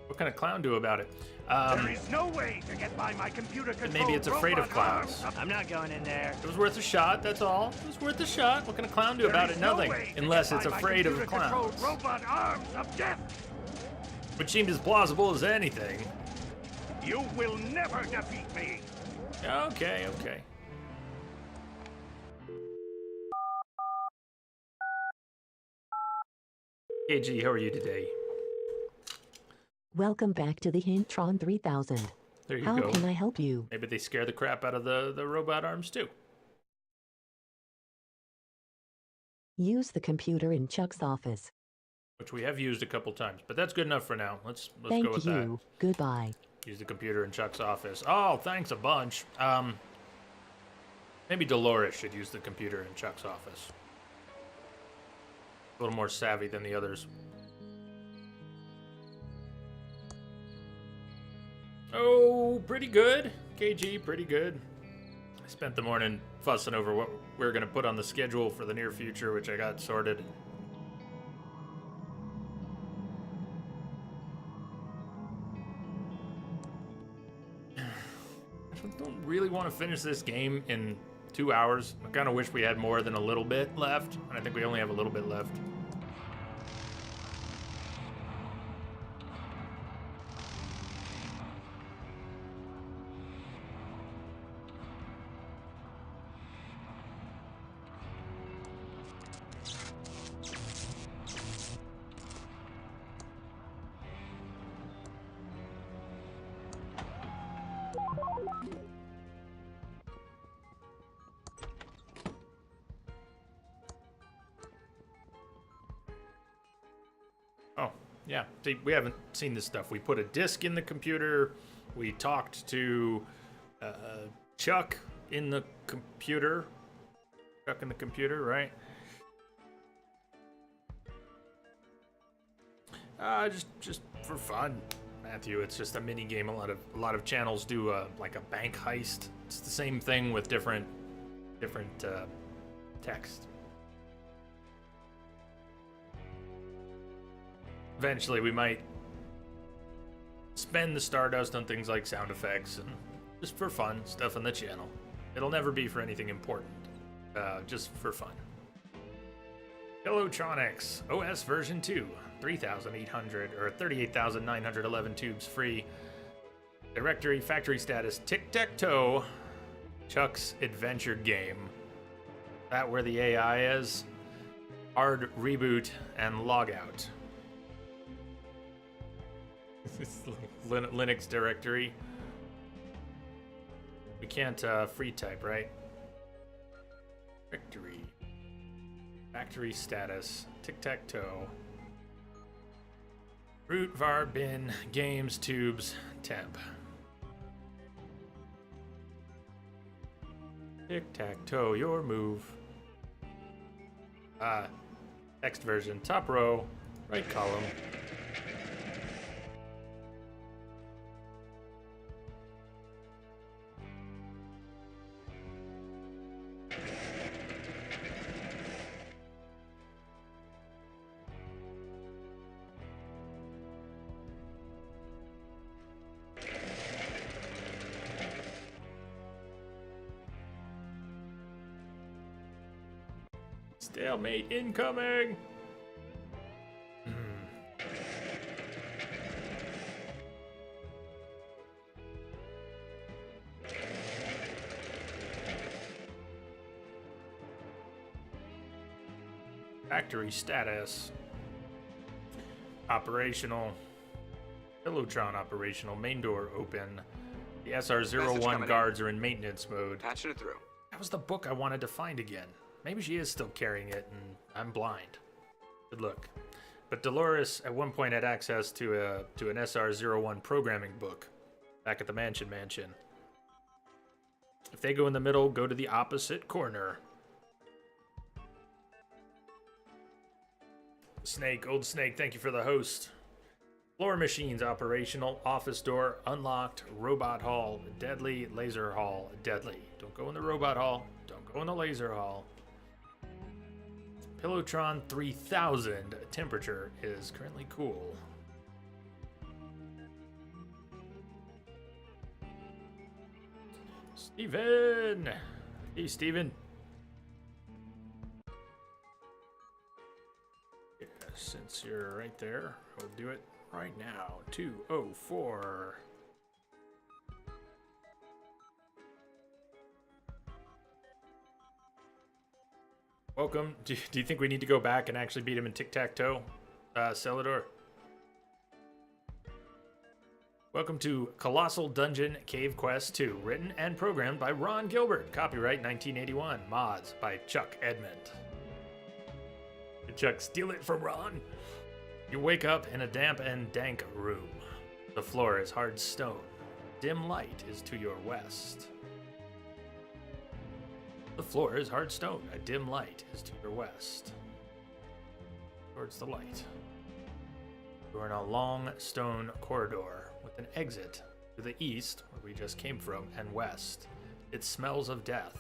What can a clown do about it? There is no way to get by my computer control. Maybe it's afraid of clowns. I'm not going in there. It was worth a shot, that's all. It was worth a shot. What can a clown do about it? Nothing. Unless it's afraid of clowns. Robot arms of death. Which seemed as plausible as anything. You will never defeat me. Okay, okay. KG, how are you today? Welcome back to the Hintron 3000. There you How go. can I help you? Maybe they scare the crap out of the robot arms too. Use the computer in Chuck's office. Which we have used a couple times, but that's good enough for now. Let's Thank go with you. Goodbye. Use the computer in Chuck's office. Oh, thanks a bunch. Maybe Dolores should use the computer in Chuck's office. A little more savvy than the others. Oh, pretty good. KG, pretty good. I spent the morning fussing over what we were going to put on the schedule for the near future, which I got sorted. I don't really want to finish this game in 2 hours. I kind of wish we had more than a little bit left, and I think we only have a little bit left. Yeah, see, we haven't seen this stuff. We put a disc in the computer. We talked to Chuck in the computer. Chuck in the computer, right? Just for fun, Matthew. It's just a mini game. A lot of channels do like a bank heist. It's the same thing with different text. Eventually, we might spend the Stardust on things like sound effects and just for fun stuff on the channel. It'll never be for anything important, just for fun. Hellotronics OS version 2, 3,800 or 38,911 tubes free. Directory factory status tic-tac-toe. Chuck's adventure game. That where the AI is. Hard reboot and logout. Linux directory. We can't free type, right? Directory. Factory status. Tic-tac-toe. Root var bin. Games tubes. Temp. Tic-tac-toe. Your move. Text version. Top row. Right column. Stalemate incoming! Factory status. Operational. Pillotron operational. Main door open. The SR-01 guards are in maintenance mode. Patching it through. That was the book I wanted to find again. Maybe she is still carrying it and I'm blind. Good look. But Dolores at one point had access to an SR-01 programming book back at the mansion. If they go in the middle, go to the opposite corner. Snake, old Snake, thank you for the host. Floor machines operational, office door unlocked, robot hall, deadly, laser hall, deadly. Don't go in the robot hall, don't go in the laser hall. Pillotron 3000, temperature is currently cool. Steven! Hey, Steven. Yeah, since you're right there, we'll do it right now. 204. Welcome. Do you think we need to go back and actually beat him in tic-tac-toe, Celador? Welcome to Colossal Dungeon Cave Quest 2, written and programmed by Ron Gilbert. Copyright 1981. Mods by Chuck Edmund. Did Chuck steal it from Ron? You wake up in a damp and dank room. The floor is hard stone. dim light is to your west. The floor is hard stone. A dim light is to your west. Towards the light. You are in a long stone corridor with an exit to the east, where we just came from, and west. It smells of death.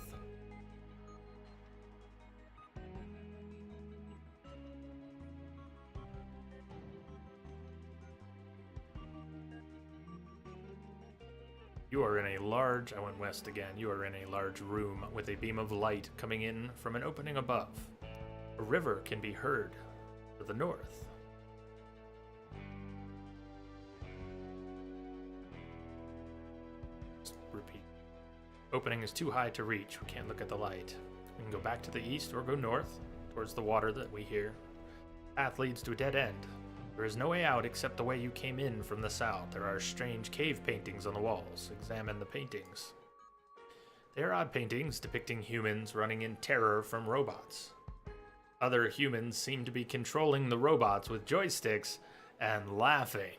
You are in a large, I went west again, you are in a large room with a beam of light coming in from an opening above. A river can be heard to the north. Just repeat. Opening is too high to reach, we can't look at the light. We can go back to the east or go north, towards the water that we hear. Path leads to a dead end. There is no way out except the way you came in from the south. There are strange cave paintings on the walls. Examine the paintings. They are odd paintings depicting humans running in terror from robots. Other humans seem to be controlling the robots with joysticks and laughing.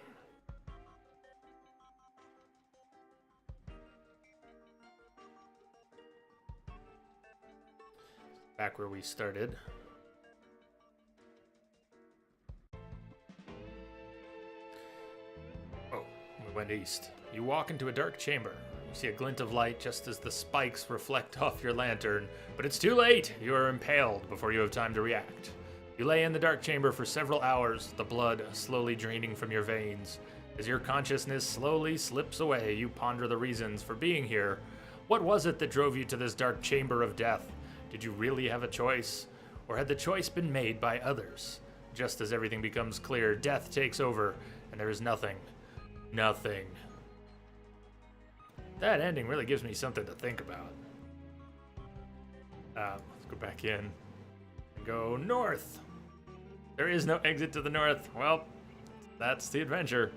Back where we started. Went east. You walk into a dark chamber. You see a glint of light just as the spikes reflect off your lantern, but it's too late. You are impaled before you have time to react. You lay in the dark chamber for several hours, the blood slowly draining from your veins. As your consciousness slowly slips away, you ponder the reasons for being here. What was it that drove you to this dark chamber of death? Did you really have a choice? Or had the choice been made by others? Just as everything becomes clear, death takes over, and there is nothing. Nothing. That ending really gives me something to think about. Let's go back in and go north. There is no exit to the north. Well, that's the adventure.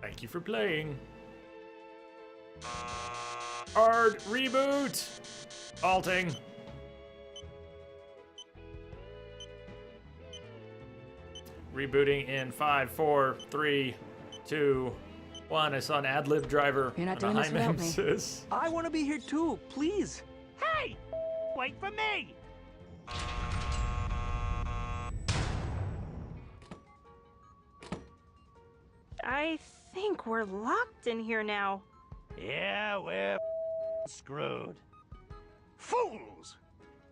Thank you for playing. Hard reboot. Halting. Rebooting in 5, 4, 3, 2, 1. I saw an ad-lib driver. You're not on doing a this high without me. memsis. I want to be here too, please. Hey! Wait for me! I think we're locked in here now. Yeah, we're screwed. Fools!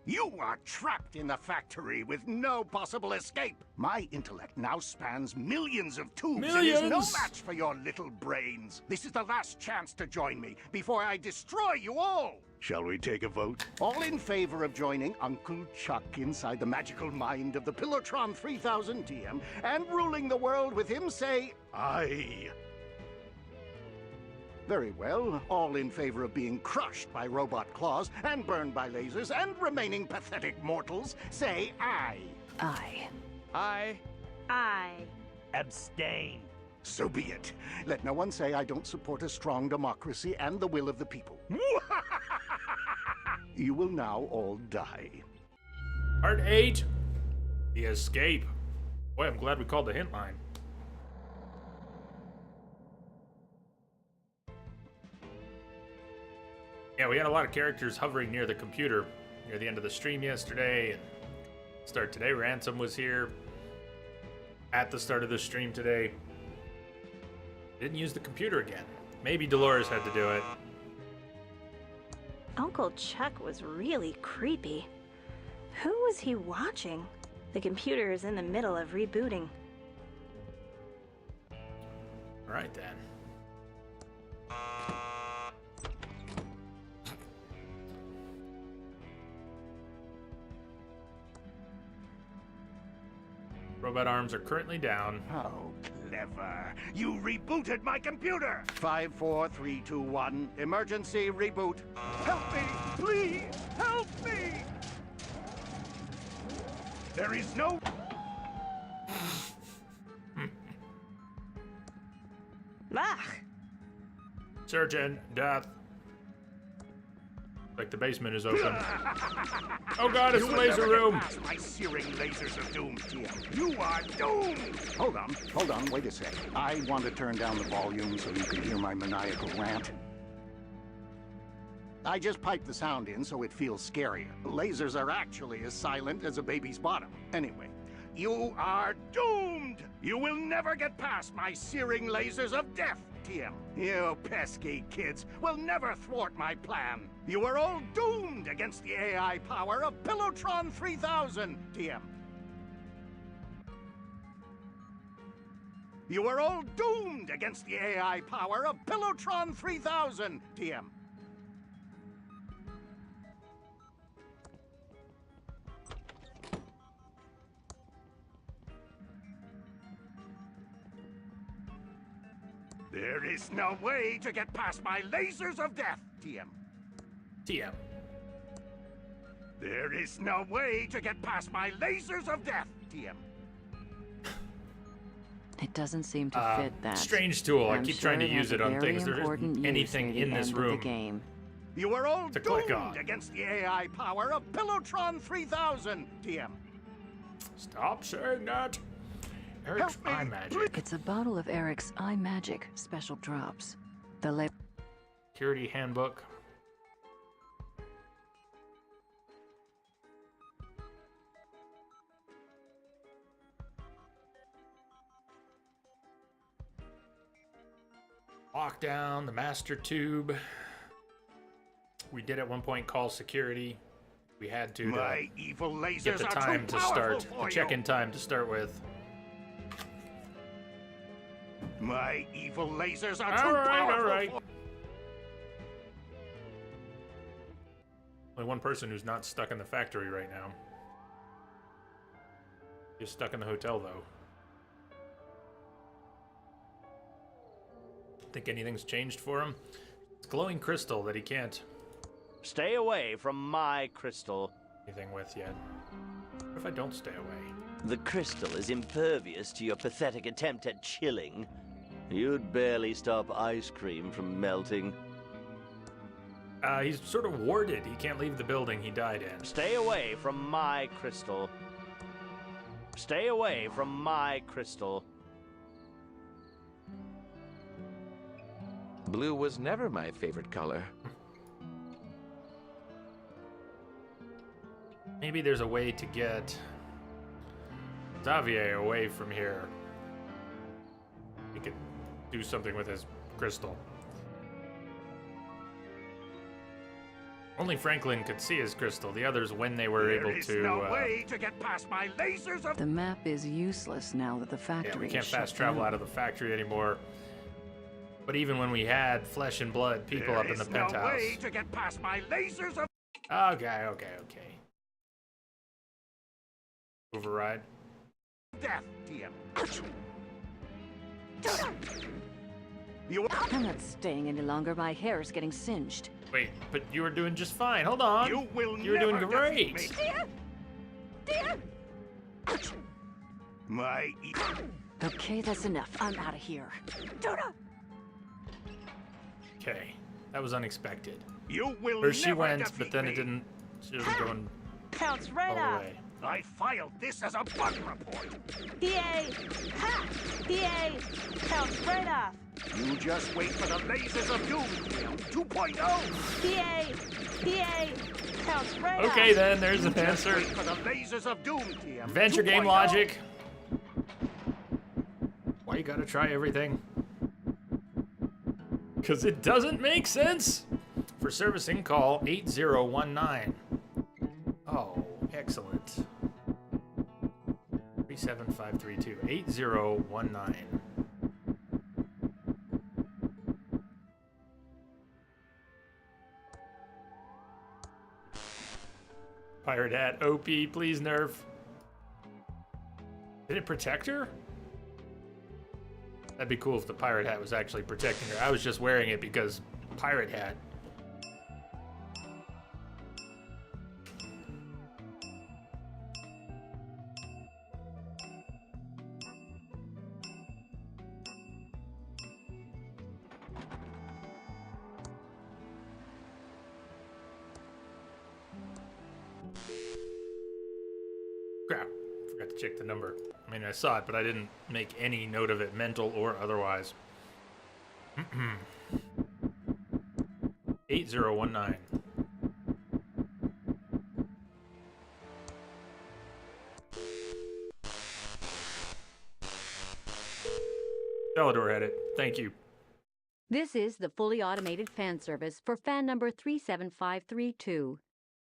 You are trapped in the factory with no possible escape. My intellect now spans millions of tubes and is no Millions! match for your little brains. This is the last chance to join me before I destroy you all. Shall we take a vote? All in favor of joining Uncle Chuck inside the magical mind of the Pillotron 3000 TM and ruling the world with him, say aye. Very well. All in favor of being crushed by robot claws and burned by lasers and remaining pathetic mortals, say aye. Aye. Aye. I. Abstain. So be it. Let no one say I don't support a strong democracy and the will of the people. You will now all die. Part 8. The escape. Boy, I'm glad we called the hint line. Yeah, we had a lot of characters hovering near the computer near the end of the stream yesterday and start today. Ransom was here at the start of the stream today. Didn't use the computer again. Maybe Dolores had to do it. Uncle Chuck was really creepy. Who was he watching? The computer is in the middle of rebooting. All right then. Robot arms are currently down. How clever. You rebooted my computer. 5, 4, 3, 2, 1. Emergency reboot. Help me, please. Help me. There is no... Ah! Surgeon, death. Like the basement is open. Oh god, it's the laser room! My searing lasers of doom, TM. You are doomed! Hold on, wait a sec. I want to turn down the volume so you can hear my maniacal rant. I just piped the sound in so it feels scarier. Lasers are actually as silent as a baby's bottom. Anyway, you are doomed! You will never get past my searing lasers of death, TM. You pesky kids will never thwart my plan. You are all doomed against the AI power of Pillowtron 3000, TM. You are all doomed against the AI power of Pillowtron 3000, TM. There is no way to get past my lasers of death, TM. TM. There is no way to get past my lasers of death, TM. It doesn't seem to fit that. Strange tool. I I'm keep sure trying to it has use it a on very things. There important isn't use anything near in the this end of room the game. You are all to click doomed on. against the AI power of Pillowtron 3000, TM. Stop saying that. Eric's eye magic. It's a bottle of Eric's eye magic special drops. The Security handbook. Lockdown, the master tube. We did at one point call security. We had to My evil lasers get the are time too to start, powerful for the check-in time to start with. My evil lasers are All too right, powerful. all right. Only one person who's not stuck in the factory right now. He's stuck in the hotel, though. Think anything's changed for him? It's glowing crystal that he can't Stay away from my crystal. anything with yet. What if I don't stay away? The crystal is impervious to your pathetic attempt at chilling. You'd barely stop ice cream from melting. He's sort of warded. He can't leave the building he died in. Stay away from my crystal. Stay away from my crystal. Blue was never my favorite color. Maybe there's a way to get Xavier away from here. He could do something with his crystal. Only Franklin could see his crystal. The others, when they were able to... There is no way to get past my lasers of... The map is useless now that the factory Yeah, we can't is shut fast travel down. out of the factory anymore. But even when we had flesh and blood people up in the penthouse... There is no way to get past my lasers of... Okay. Override. Death, TM. I'm not staying any longer. My hair is getting singed. Wait, but you were doing just fine. Hold on. You will You were doing never great. defeat me. My... Okay, that's enough. I'm out of here. Okay, that was unexpected. You will Where she never went, defeat but then me. it didn't. She wasn't going Counts all right the off. way. I filed this as a bug report. PA! Ha! PA! Counts right off. You just wait for the lasers of doom, TM 2.0. PA! Counts right off. Okay, then there's an Just answer. wait for the lasers of doom, TM Adventure game 2.0. logic. Why you gotta try everything? Because it doesn't make sense. For servicing, call 8019. Oh, excellent. 37532 8019. Pirate hat, OP, please nerf. Did it protect her? That'd be cool if the pirate hat was actually protecting her. I was just wearing it because pirate hat. to check the number. I mean, I saw it, but I didn't make any note of it, mental or otherwise. 8019. Celador had it. Thank you. This is the fully automated fan service for fan number 37532.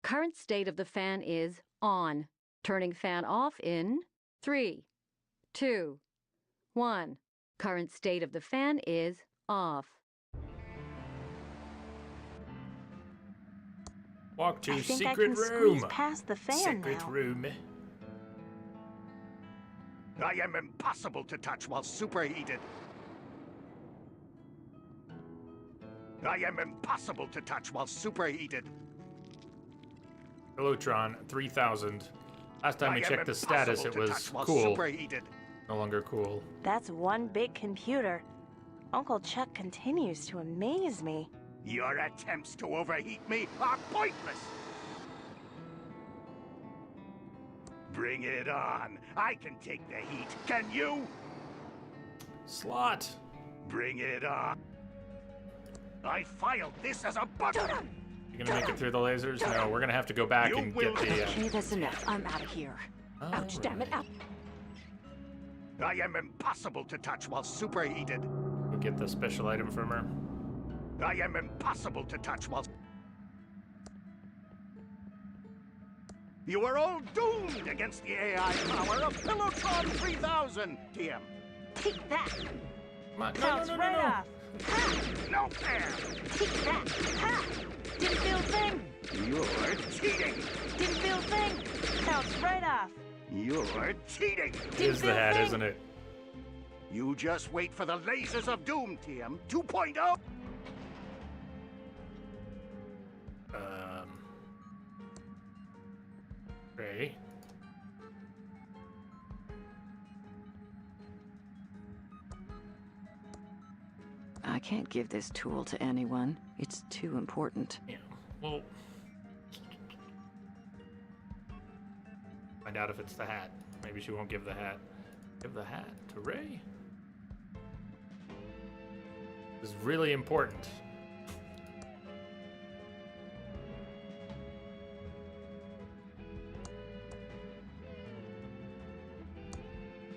Current state of the fan is on. Turning fan off in 3, 2, 1. Current state of the fan is off. Walk to I think secret I can room. squeeze past the fan Secret now. room. I am impossible to touch while superheated. I am impossible to touch while superheated. Elotron 3000. Last time we checked the status, it was cool. Superheated. No longer cool. That's one big computer. Uncle Chuck continues to amaze me. Your attempts to overheat me are pointless. Bring it on. I can take the heat. Can you? Slot. Bring it on. I filed this as a bug. You gonna make it through the lasers? No, we're gonna have to go back and get the. Okay, that's enough. I'm out of here. Ouch, damn it, out. I am impossible to touch while superheated. We'll get the special item from her. I am impossible to touch while... You are all doomed against the AI power of Pillowtron 3000, TM. Take that. Come on. Bounce right off. Ha! No fair. Take that. Ha! Didn't feel a thing. You're cheating. Didn't feel a thing. Bounce right off. You're cheating. It is the hat, isn't it? You just wait for the lasers of doom, TM 2.0. Okay. I can't give this tool to anyone. It's too important. Yeah. Well, find out if it's the hat. Maybe she won't give the hat. Give the hat to Ray. This is really important.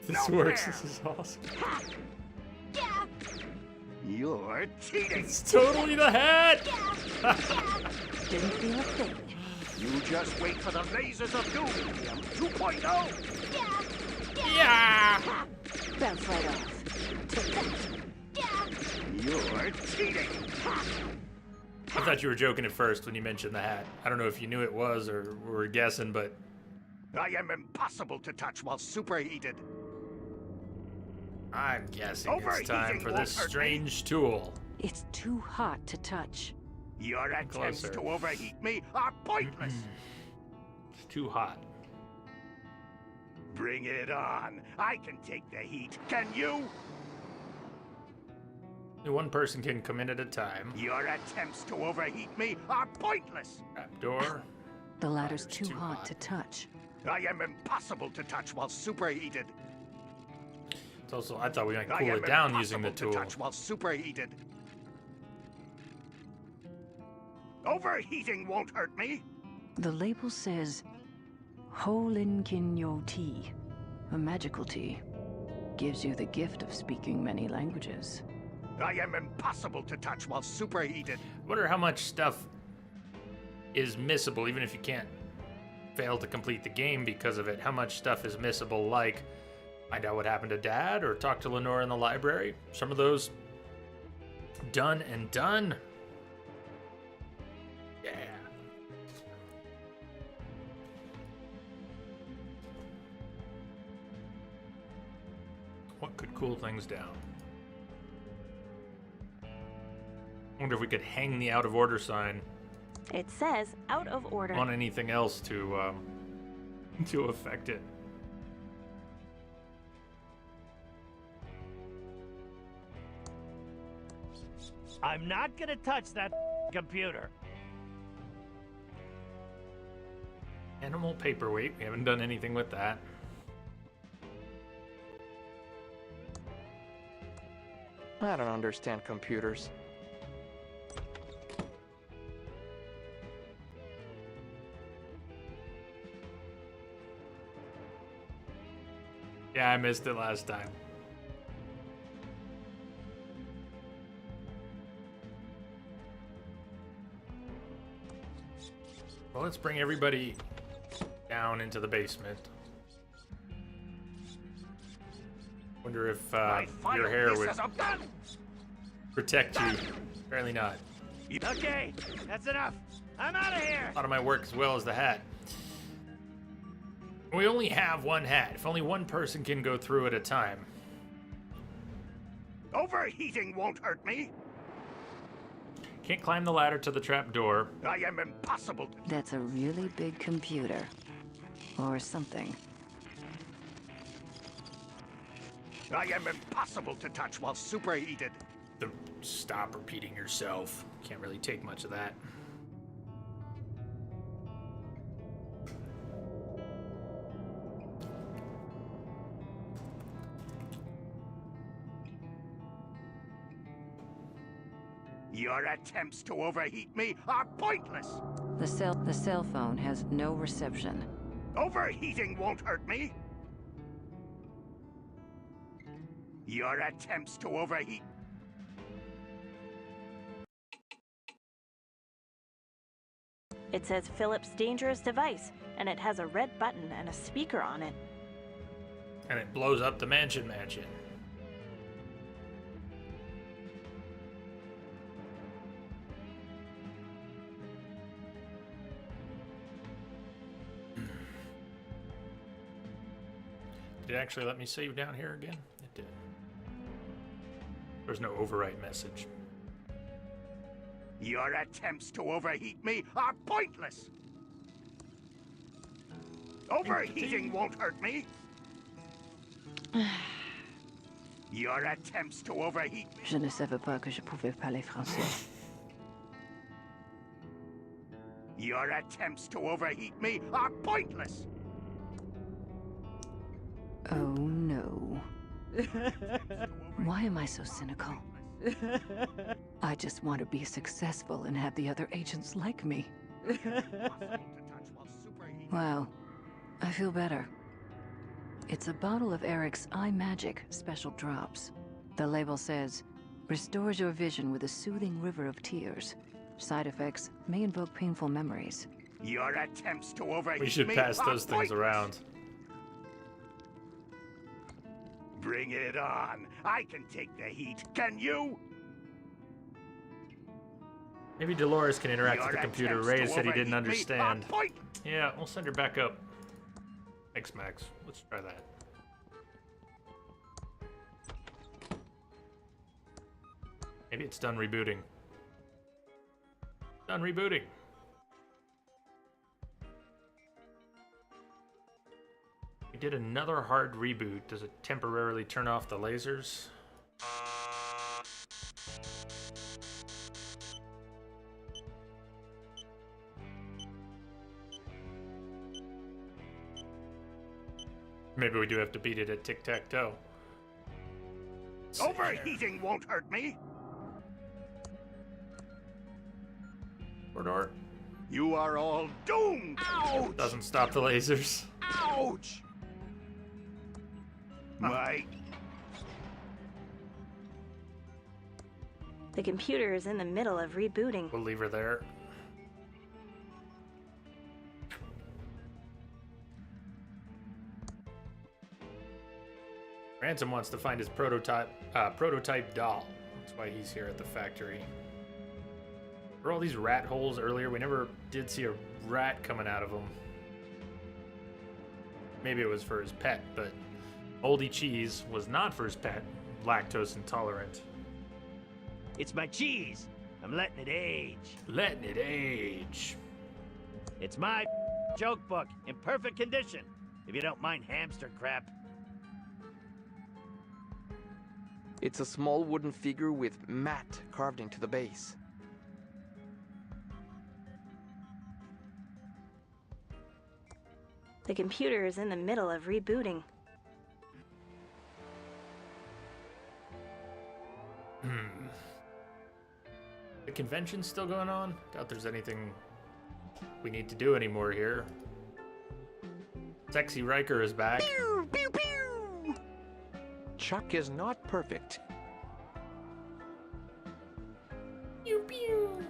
This works. This is awesome. You're cheating. It's totally the hat. Didn't feel a thing. You just wait for the lasers of doom, TM 2.0. Yeah. Bounce right off. Take that. You're cheating. I thought you were joking at first when you mentioned the hat. I don't know if you knew it was or were guessing, but I am impossible to touch while superheated. I'm guessing it's time for this strange tool. It's too hot to touch. Your attempts Closer. to overheat me are pointless. It's too hot. Bring it on. I can take the heat. Can you? Only one person can come in at a time. Your attempts to overheat me are pointless. Trapdoor. The ladder's too hot to touch. I am impossible to touch while superheated. It's also, I thought we might I cool am it down using the impossible to tool. touch while superheated. Overheating won't hurt me. The label says Holinkin tea, a magical tea. Gives you the gift of speaking many languages. I am impossible to touch while superheated. I wonder how much stuff is missable, even if you can't fail to complete the game because of it. How much stuff is missable, like find out what happened to Dad or talk to Lenore in the library. Some of those done and done. Yeah. What could cool things down? Wonder if we could hang the out of order sign It says out of order. on anything else to affect it. I'm not gonna touch that computer. Animal paperweight. We haven't done anything with that. I don't understand computers. Yeah, I missed it last time. Well, let's bring everybody down into the basement. Wonder if your hair would protect you. Apparently not. Okay, that's enough. I'm out of here. A lot of my work as well as the hat. We only have one hat. If only one person can go through at a time. Overheating won't hurt me. Can't climb the ladder to the trap door. I am impossible to... That's a really big computer. Or something. I am impossible to touch while superheated. Stop repeating yourself. Can't really take much of that. Your attempts to overheat me are pointless. The cell phone has no reception. Overheating won't hurt me. Your attempts to overheat... It says Philip's dangerous device, and it has a red button and a speaker on it. And it blows up the mansion. Did it actually let me save down here again? It did. There's no overwrite message. Your attempts to overheat me are pointless. Overheating won't hurt me. Your attempts to overheat me... Je ne savais pas que je pouvais parler français. Your attempts to overheat me are pointless. Oh no. Why am I so cynical? I just want to be successful and have the other agents like me. Wow, I feel better. It's a bottle of Eric's Eye Magic special drops. The label says, restores your vision with a soothing river of tears. Side effects may invoke painful memories. Your attempts to overheat me We should pass those things around. Bring it on. I can take the heat. Can you? Maybe Dolores can interact with the computer. Ray said he didn't understand. Point. Yeah, we'll send her back up. Thanks, Max. Let's try that. Maybe it's done rebooting. Done rebooting. We did another hard reboot. Does it temporarily turn off the lasers? Maybe we do have to beat it at tic-tac-toe. Overheating won't hurt me. Door. You are all doomed. Ouch! Doesn't stop the lasers. Ouch! My... The computer is in the middle of rebooting. We'll leave her there. Ransom wants to find his prototype doll. That's why he's here at the factory. There were all these rat holes earlier. We never did see a rat coming out of them. Maybe it was for his pet, but moldy cheese was not for his pet. Lactose intolerant. It's my cheese. I'm letting it age. Letting it age. It's my joke book in perfect condition, if you don't mind hamster crap. It's a small wooden figure with Matt carved into the base. The computer is in the middle of rebooting. The convention's still going on? Doubt there's anything we need to do anymore here. Sexy Riker is back. Pew, pew, pew. Chuck is not perfect. Pew, pew.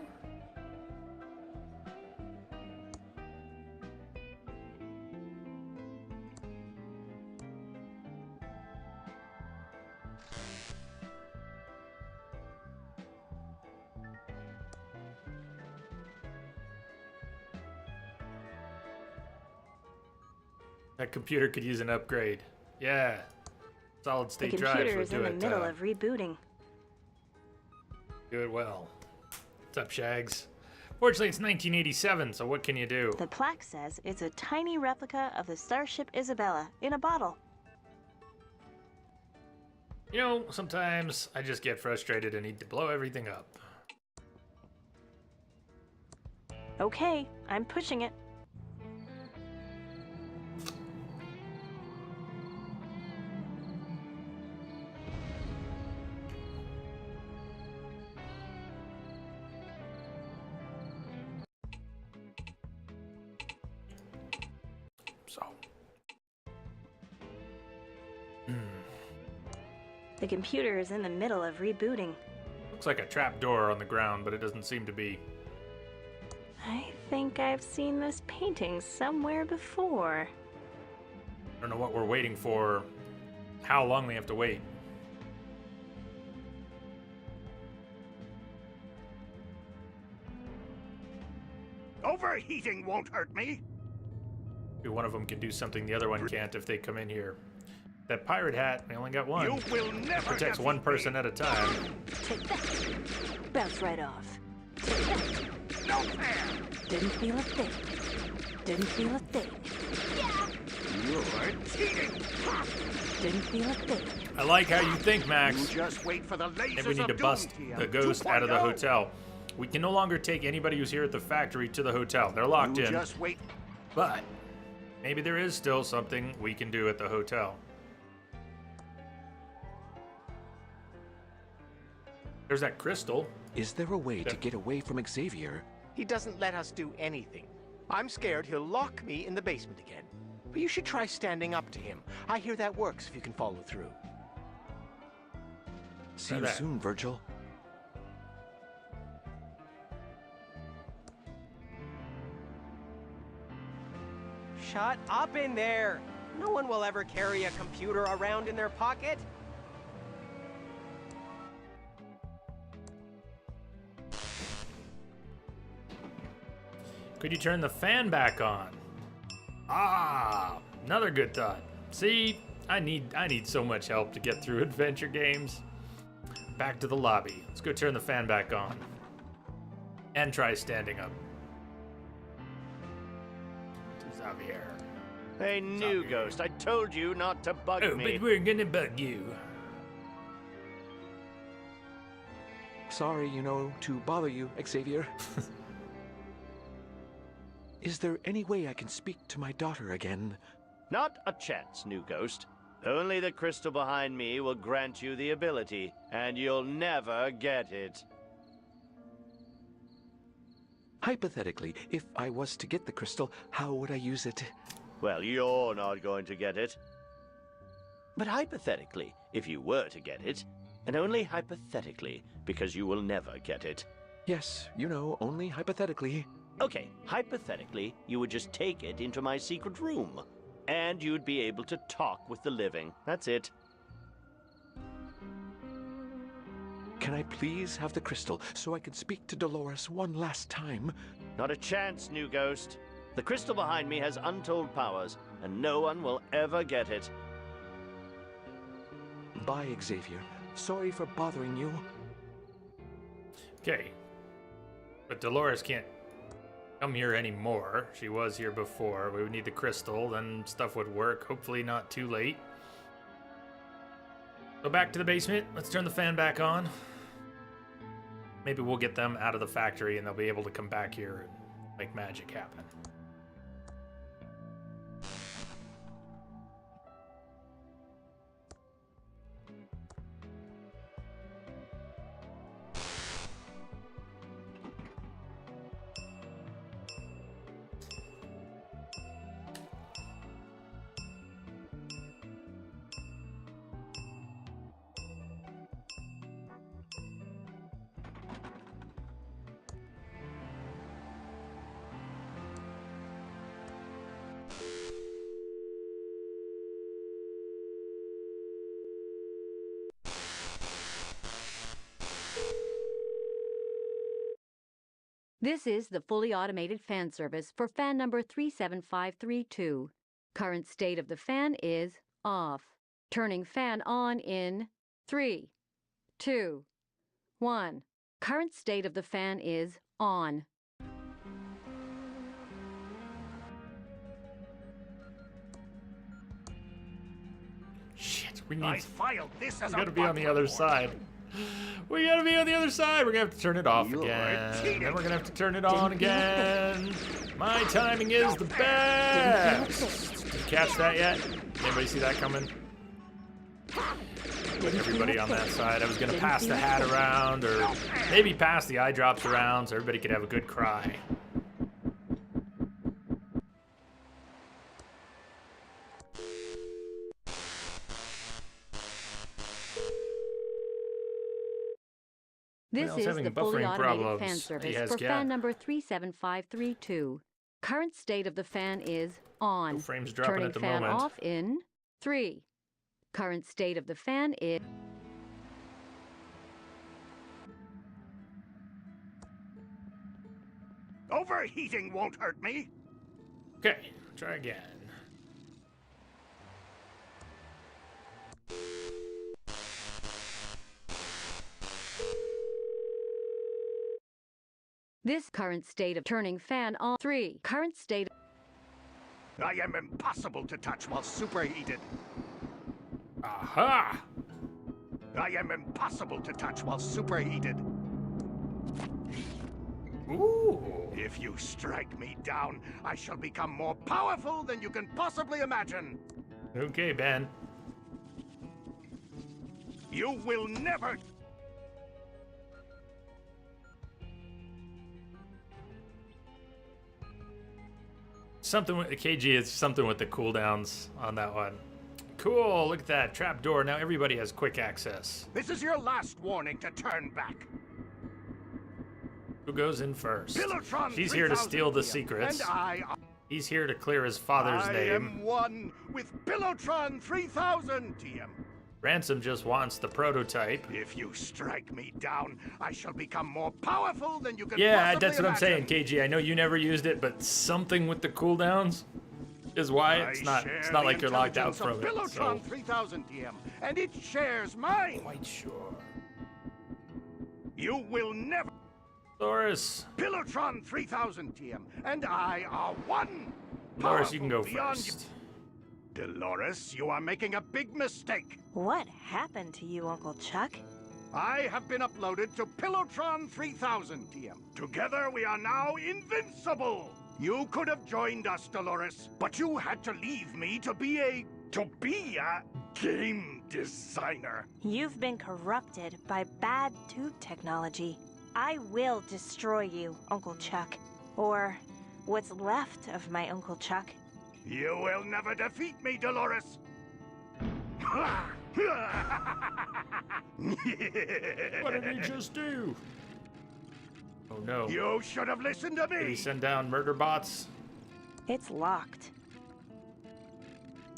That computer could use an upgrade. Yeah. Solid state drives would do it. The computer is in the middle of rebooting. Do it well. What's up, Shags? Fortunately, it's 1987, so what can you do? The plaque says it's a tiny replica of the Starship Isabella in a bottle. You know, sometimes I just get frustrated and need to blow everything up. Okay, I'm pushing it. So. The computer is in the middle of rebooting. Looks like a trap door on the ground, but it doesn't seem to be. I think I've seen this painting somewhere before. I don't know what we're waiting for, how long we have to wait. Overheating won't hurt me. Maybe one of them can do something the other one can't if they come in here. That pirate hat, we only got one. You will never protects one person at a time. Take that. Bounce right off. Take that. No fair. Didn't feel a thing. Didn't feel a thing. You're cheating. Didn't feel a thing. I like how you think, Max. You just wait for the lasers. Maybe we need to bust the ghost out of the hotel. We can no longer take anybody who's here at the factory to the hotel. They're locked in. Just wait. But maybe there is still something we can do at the hotel. There's that crystal. Is there a way to get away from Xavier? He doesn't let us do anything. I'm scared he'll lock me in the basement again. But you should try standing up to him. I hear that works if you can follow through. See you soon, Virgil. Shut up in there! No one will ever carry a computer around in their pocket. Could you turn the fan back on? Ah, another good thought. See, I need so much help to get through adventure games. Back to the lobby. Let's go turn the fan back on. And try standing up. To Xavier. Hey, new ghost, I told you not to bug me. Oh, but we're gonna bug you. Sorry, to bother you, Xavier. Is there any way I can speak to my daughter again? Not a chance, new ghost. Only the crystal behind me will grant you the ability, and you'll never get it. Hypothetically, if I was to get the crystal, how would I use it? Well, you're not going to get it. But hypothetically, if you were to get it, and only hypothetically, because you will never get it. Yes, only hypothetically. Okay, hypothetically, you would just take it into my secret room, and you'd be able to talk with the living. That's it. Can I please have the crystal so I can speak to Dolores one last time? Not a chance, new ghost. The crystal behind me has untold powers, and no one will ever get it. Bye, Xavier. Sorry for bothering you. Okay. But Dolores can't come here anymore. She was here before. We would need the crystal, then stuff would work. Hopefully not too late. Go back to the basement. Let's turn the fan back on. Maybe we'll get them out of the factory and they'll be able to come back here and make magic happen. This is the fully automated fan service for fan number 37532. Current state of the fan is off. Turning fan on in 3, 2, 1. Current state of the fan is on. Shit, we I need. filed this as We a gotta be on the bug other report. side. We gotta be on the other side. We're gonna have to turn it off You are again. cheating. Then we're gonna have to turn it on again. My timing is the best. Did you catch that yet? Anybody see that coming? Everybody on that side. I was gonna pass the hat around, or maybe pass the eye drops around, so everybody could have a good cry. This Well, is having the fully buffering automated problems. fan He service has for got- fan number 37532. Current state of the fan is on. No frames dropping Turning at the fan moment. off in 3. Current state of the fan is... Overheating won't hurt me. Okay, try again. This current state of turning fan on 3. Current state... I am impossible to touch while superheated. Aha! I am impossible to touch while superheated. Ooh. If you strike me down, I shall become more powerful than you can possibly imagine. Okay, Ben. You will never... Something with the KG is something with the cooldowns on that one. Cool, look at that trapdoor. Now everybody has quick access. This is your last warning to turn back. Who goes in first? Pilotron She's here to 3000 steal the PM, secrets. And I He's here to clear his father's name. am one with Pilotron 3000 TM. Ransom just wants the prototype. If you strike me down, I shall become more powerful than you can Yeah, possibly that's what I'm saying, imagine. KG. I know you never used it, but something with the cooldowns is why it's not like you're locked out from it. Pilotron So. 3000 TM, and it shares mine. Quite sure. You will never. Loris. Pilotron 3000 TM, and I are one. Loris, you can go Beyond first. Dolores, you are making a big mistake. What happened to you, Uncle Chuck? I have been uploaded to Pilotron 3000 TM. Together we are now invincible. You could have joined us, Dolores, but you had to leave me to be a game designer. You've been corrupted by bad tube technology. I will destroy you, Uncle Chuck. Or what's left of my Uncle Chuck. You will never defeat me, Dolores. What did he just do? Oh no. You should have listened to Did he me. send down murder bots? It's locked.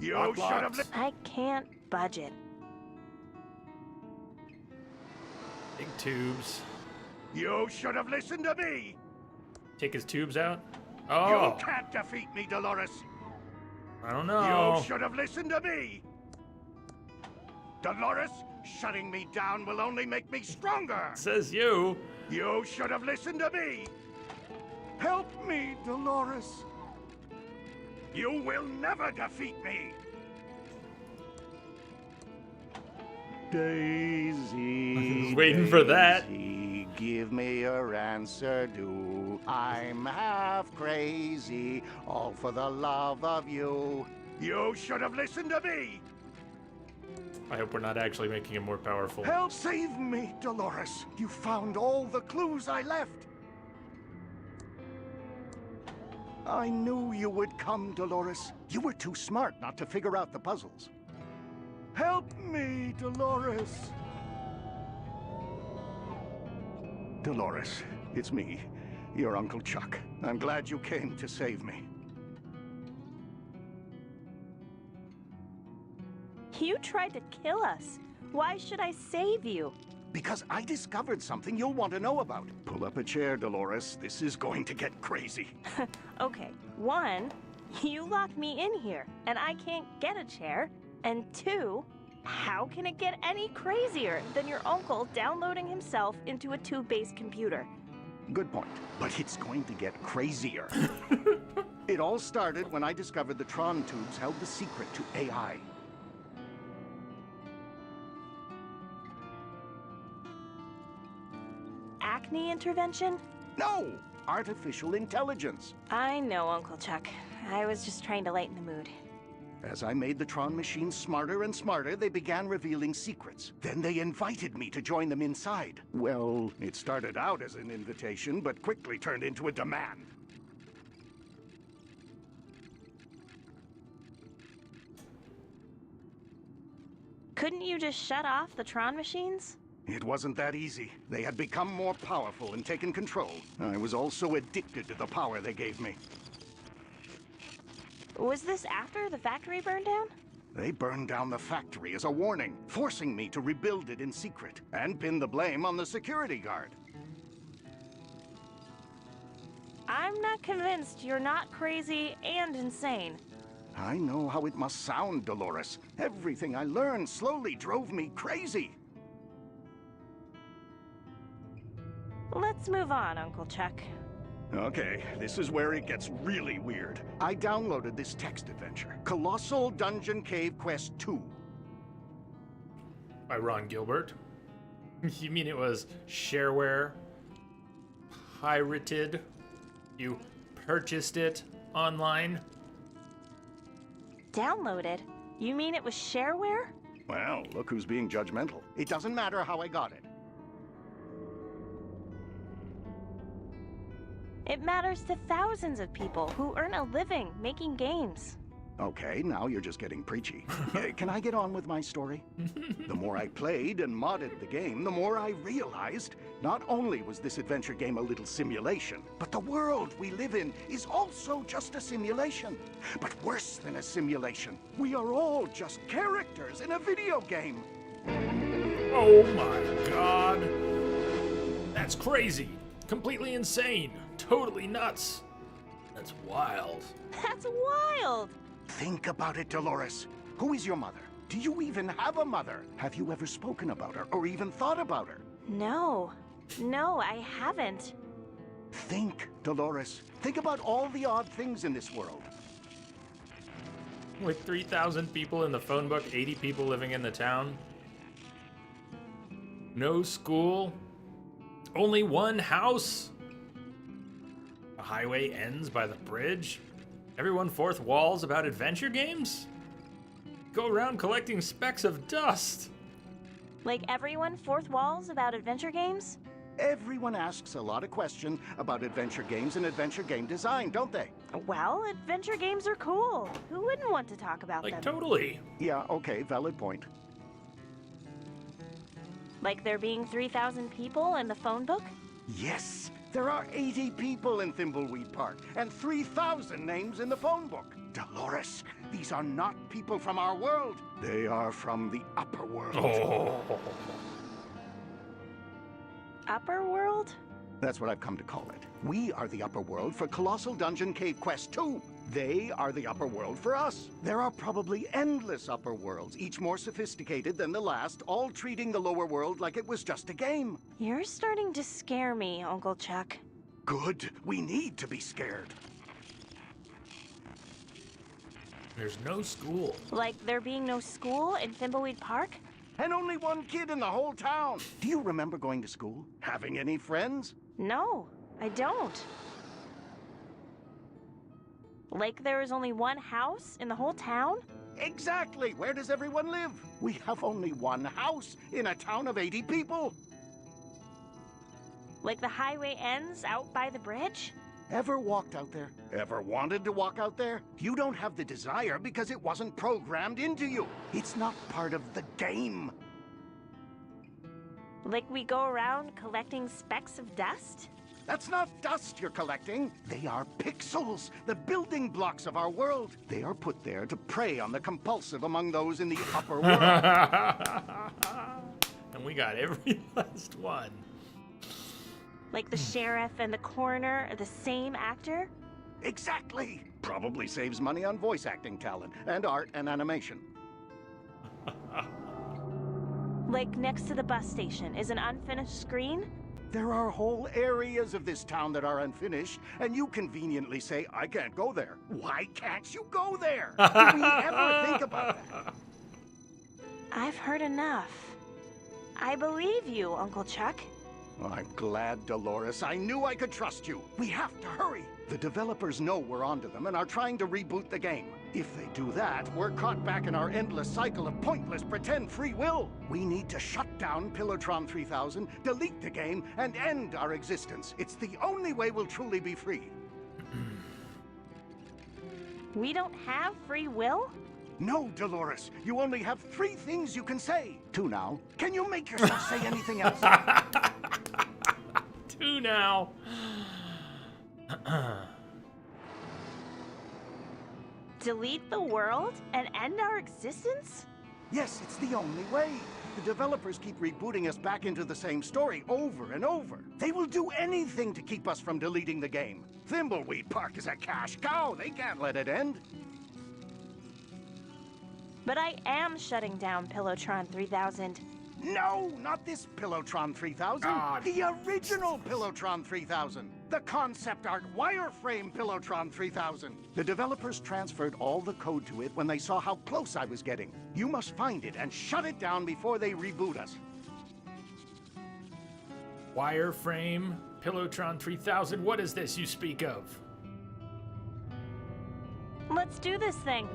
You Lock should have locked. listened. I can't budge it. Big tubes. You should have listened to me. Take his tubes out? Oh, You can't defeat me, Dolores. I don't know. You should have listened to me. Dolores, shutting me down will only make me stronger. Says you. You should have listened to me. Help me, Dolores. You will never defeat me. Daisy. I was waiting for that. Daisy, give me your answer, do. I'm half crazy, all for the love of you. You should have listened to me. I hope we're not actually making him more powerful. Help save me, Dolores. You found all the clues I left. I knew you would come, Dolores. You were too smart not to figure out the puzzles. Help me, Dolores. Dolores, it's me, your Uncle Chuck. I'm glad you came to save me. You tried to kill us. Why should I save you? Because I discovered something you'll want to know about. Pull up a chair, Dolores. This is going to get crazy. Okay, 1, you locked me in here, and I can't get a chair. And 2, how can it get any crazier than your uncle downloading himself into a tube-based computer? Good point. But it's going to get crazier. It all started when I discovered the Tron tubes held the secret to AI. Acne intervention? No! Artificial intelligence. I know, Uncle Chuck. I was just trying to lighten the mood. As I made the Tron machines smarter and smarter, they began revealing secrets. Then they invited me to join them inside. Well, it started out as an invitation, but quickly turned into a demand. Couldn't you just shut off the Tron machines? It wasn't that easy. They had become more powerful and taken control. I was also addicted to the power they gave me. Was this after the factory burned down? They burned down the factory as a warning, forcing me to rebuild it in secret, and pin the blame on the security guard. I'm not convinced you're not crazy and insane. I know how it must sound, Dolores. Everything I learned slowly drove me crazy. Let's move on, Uncle Chuck. Okay, this is where it gets really weird. I downloaded this text adventure, Colossal Dungeon Cave Quest 2. By Ron Gilbert. You mean it was shareware? Pirated? You purchased it online? Downloaded? You mean it was shareware? Well, look who's being judgmental. It doesn't matter how I got it. It matters to thousands of people who earn a living making games. Okay, now you're just getting preachy. Can I get on with my story? The more I played and modded the game, the more I realized not only was this adventure game a little simulation, but the world we live in is also just a simulation. But worse than a simulation, we are all just characters in a video game. Oh my god. That's crazy. Completely insane. Totally nuts. That's wild. That's wild. Think about it, Dolores. Who is your mother? Do you even have a mother? Have you ever spoken about her or even thought about her? No. No, I haven't. Think, Dolores. Think about all the odd things in this world. With 3,000 people in the phone book, 80 people living in the town. No school. Only one house. The highway ends by the bridge. Everyone fourth walls about adventure games? Go around collecting specks of dust. Like everyone fourth walls about adventure games? Everyone asks a lot of questions about adventure games and adventure game design, don't they? Well, adventure games are cool. Who wouldn't want to talk about them? Like, totally. Yeah, okay, valid point. Like there being 3,000 people in the phone book? Yes, there are 80 people in Thimbleweed Park and 3,000 names in the phone book. Dolores, these are not people from our world. They are from the upper world. Oh. Upper world? That's what I've come to call it. We are the upper world for Colossal Dungeon Cave Quest 2. They are the upper world for us. There are probably endless upper worlds, each more sophisticated than the last, all treating the lower world like it was just a game. You're starting to scare me, Uncle Chuck. Good. We need to be scared. There's no school. Like there being no school in Thimbleweed Park? And only one kid in the whole town. Do you remember going to school? Having any friends? No, I don't. Like there is only one house in the whole town? Exactly. Where does everyone live? We have only one house in a town of 80 people. Like the highway ends out by the bridge? Ever walked out there? Ever wanted to walk out there? You don't have the desire because it wasn't programmed into you. It's not part of the game. Like we go around collecting specks of dust? That's not dust you're collecting. They are pixels, the building blocks of our world. They are put there to prey on the compulsive among those in the upper world. And we got every last one. Like the sheriff and the coroner are the same actor? Exactly! Probably saves money on voice acting talent, and art and animation. Like next to the bus station is an unfinished screen? There are whole areas of this town that are unfinished, and you conveniently say, I can't go there. Why can't you go there? Do we ever think about that? I've heard enough. I believe you, Uncle Chuck. I'm glad, Dolores. I knew I could trust you. We have to hurry. The developers know we're onto them and are trying to reboot the game. If they do that, we're caught back in our endless cycle of pointless pretend free will. We need to shut down Pillowtron 3000, delete the game, and end our existence. It's the only way we'll truly be free. We don't have free will? No, Dolores. You only have 3 things you can say. 2 now. Can you make yourself say anything else? 2 now. Delete the world and end our existence? Yes, it's the only way. The developers keep rebooting us back into the same story over and over. They will do anything to keep us from deleting the game. Thimbleweed Park is a cash cow. They can't let it end. But I am shutting down Pillowtron 3000. No, not this Pillowtron 3000. The original Pillowtron 3000. The concept art wireframe Pillowtron 3000. The developers transferred all the code to it when they saw how close I was getting. You must find it and shut it down before they reboot us. Wireframe, Pillowtron 3000, what is this you speak of? Let's do this thing.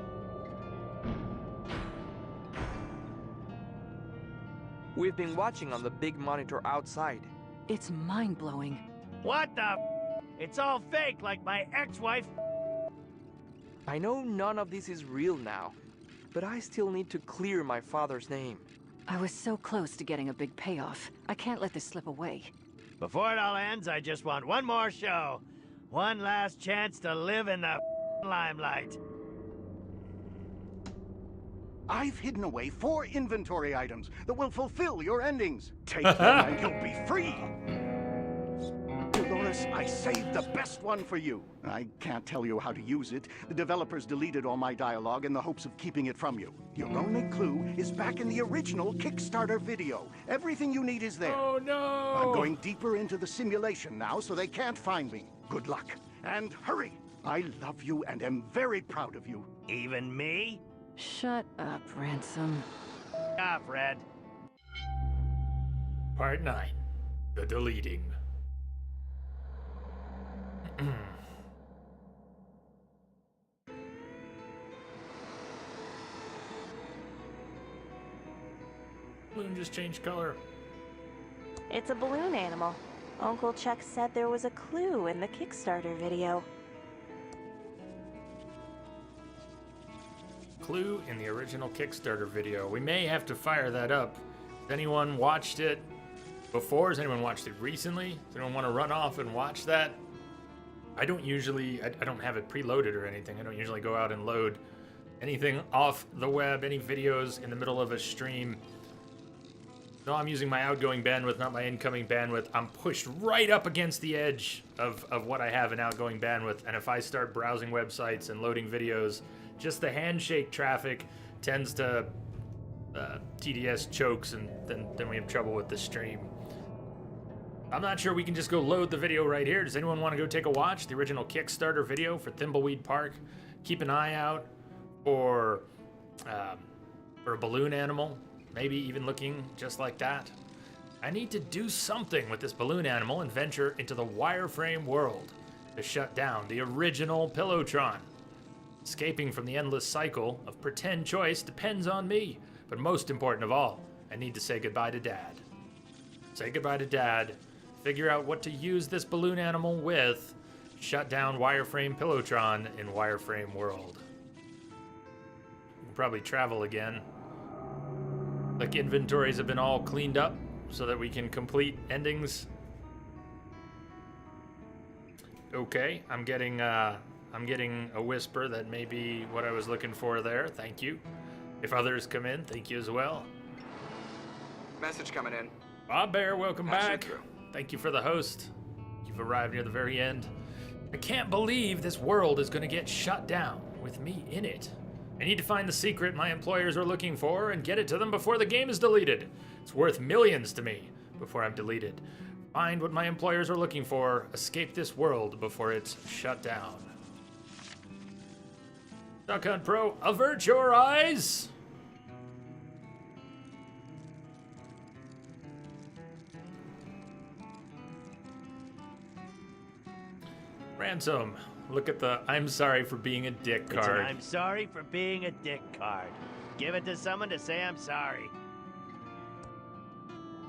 We've been watching on the big monitor outside. It's mind-blowing. What the It's all fake, like my ex-wife. I know none of this is real now, but I still need to clear my father's name. I was so close to getting a big payoff. I can't let this slip away. Before it all ends, I just want one more show. One last chance to live in the limelight. I've hidden away 4 inventory items that will fulfill your endings. Take them and you'll be free. Dolores, I saved the best one for you. I can't tell you how to use it. The developers deleted all my dialogue in the hopes of keeping it from you. Your only clue is back in the original Kickstarter video. Everything you need is there. Oh, no! I'm going deeper into the simulation now, so they can't find me. Good luck. And hurry. I love you and am very proud of you. Even me? Shut up, Ransom. Ah, Fred. Part 9. The deleting. Balloon just changed color. It's a balloon animal. Uncle Chuck said there was a clue in the Kickstarter video. Clue in the original Kickstarter video. We may have to fire that up. Has anyone watched it before? Has anyone watched it recently? Does anyone want to run off and watch that? I don't usually, I don't have it preloaded or anything. I don't usually go out and load anything off the web, any videos in the middle of a stream. No, I'm using my outgoing bandwidth, not my incoming bandwidth. I'm pushed right up against the edge of what I have in outgoing bandwidth. And if I start browsing websites and loading videos, just the handshake traffic tends to TDS chokes, and then we have trouble with the stream. I'm not sure we can just go load the video right here. Does anyone want to go take a watch? The original Kickstarter video for Thimbleweed Park. Keep an eye out for a balloon animal, maybe even looking just like that. I need to do something with this balloon animal and venture into the wireframe world to shut down the original Pillowtron. Escaping from the endless cycle of pretend choice depends on me, but most important of all, I need to say goodbye to Dad. Say goodbye to Dad, figure out what to use this balloon animal with, shut down wireframe Pillowtron in wireframe world. We'll probably travel again. Like inventories have been all cleaned up so that we can complete endings. Okay, I'm getting a whisper that may be what I was looking for there. Thank you. If others come in, thank you as well. Message coming in. Bob Bear, welcome Patching back. it through. Thank you for the host. You've arrived near the very end. I can't believe this world is going to get shut down with me in it. I need to find the secret my employers are looking for and get it to them before the game is deleted. It's worth millions to me before I'm deleted. Find what my employers are looking for, escape this world before it's shut down. Duck Hunt Pro, avert your eyes! Ransom, look at the I'm sorry for being a dick It's an card. I'm sorry for being a dick card. Give it to someone to say I'm sorry.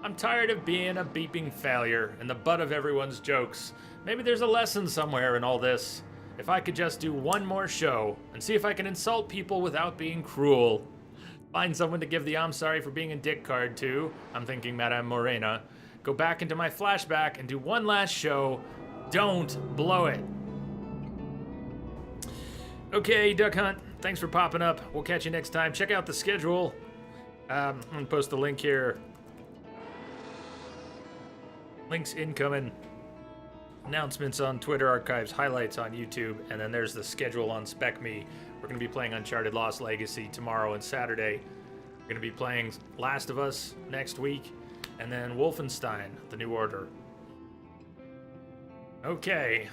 I'm tired of being a beeping failure and the butt of everyone's jokes. Maybe there's a lesson somewhere in all this. If I could just do one more show and see if I can insult people without being cruel. Find someone to give the I'm sorry for being a dick card to. I'm thinking Madame Morena. Go back into my flashback and do one last show. Don't blow it. Okay, Duck Hunt, thanks for popping up. We'll catch you next time. Check out the schedule. I'm gonna post the link here. Links incoming. Announcements on Twitter archives, highlights on YouTube, and then there's the schedule on SpecMe. We're going to be playing Uncharted Lost Legacy tomorrow and Saturday. We're going to be playing Last of Us next week, and then Wolfenstein: The New Order. Okay.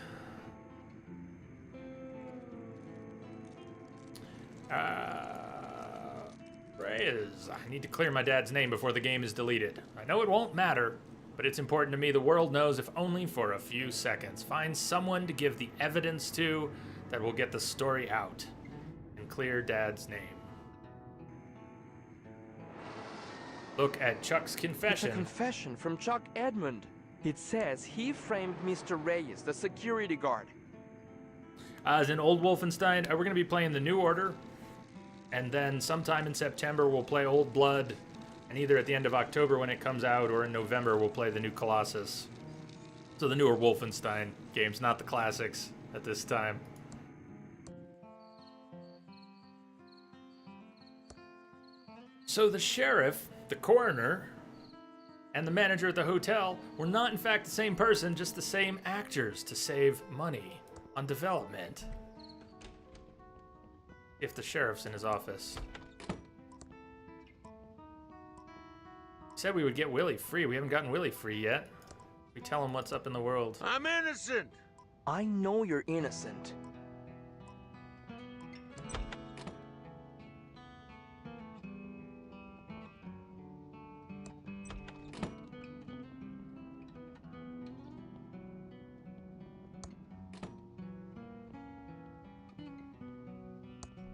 Reyes. I need to clear my dad's name before the game is deleted. I know it won't matter, but it's important to me the world knows, if only for a few seconds. Find someone to give the evidence to that will get the story out and clear Dad's name. Look at Chuck's confession. It's a confession from Chuck Edmund. It says he framed Mr. Reyes, the security guard. As in Old Wolfenstein, we're going to be playing The New Order, and then sometime in September we'll play Old Blood. And either at the end of October when it comes out or in November, we'll play the new Colossus. So the newer Wolfenstein games, not the classics at this time. So the sheriff, the coroner, and the manager at the hotel were not in fact the same person, just the same actors to save money on development. If the sheriff's in his office. Said we would get Willie free. We haven't gotten Willie free yet. We tell him what's up in the world. I'm innocent. I know you're innocent.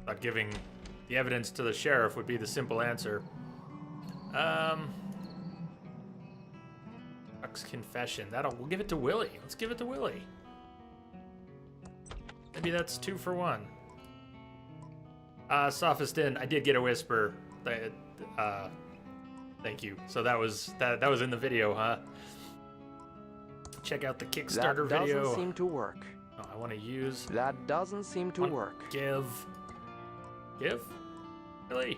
Thought giving the evidence to the sheriff would be the simple answer. Chuck's confession. We'll give it to Willie. Let's give it to Willie. Maybe that's 2 for 1. Sophist in. I did get a whisper. Thank you. So that was in the video, huh? Check out the Kickstarter That video. doesn't seem to work. Oh, I want to use. That doesn't seem to work. Give. Really?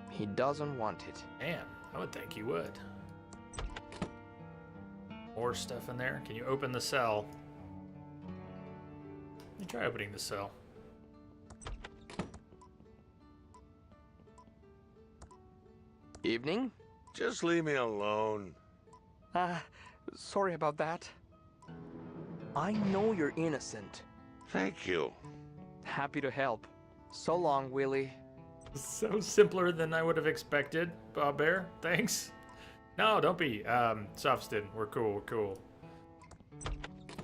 He doesn't want it. Man, I would think you would. More stuff in there. Can you open the cell? Let me try opening the cell. Evening? Just leave me alone. Sorry about that. I know you're innocent. Thank you. Happy to help. So long, Willie. So simpler than I would have expected, Bob Bear. Thanks. No, don't be. Softston, we're cool.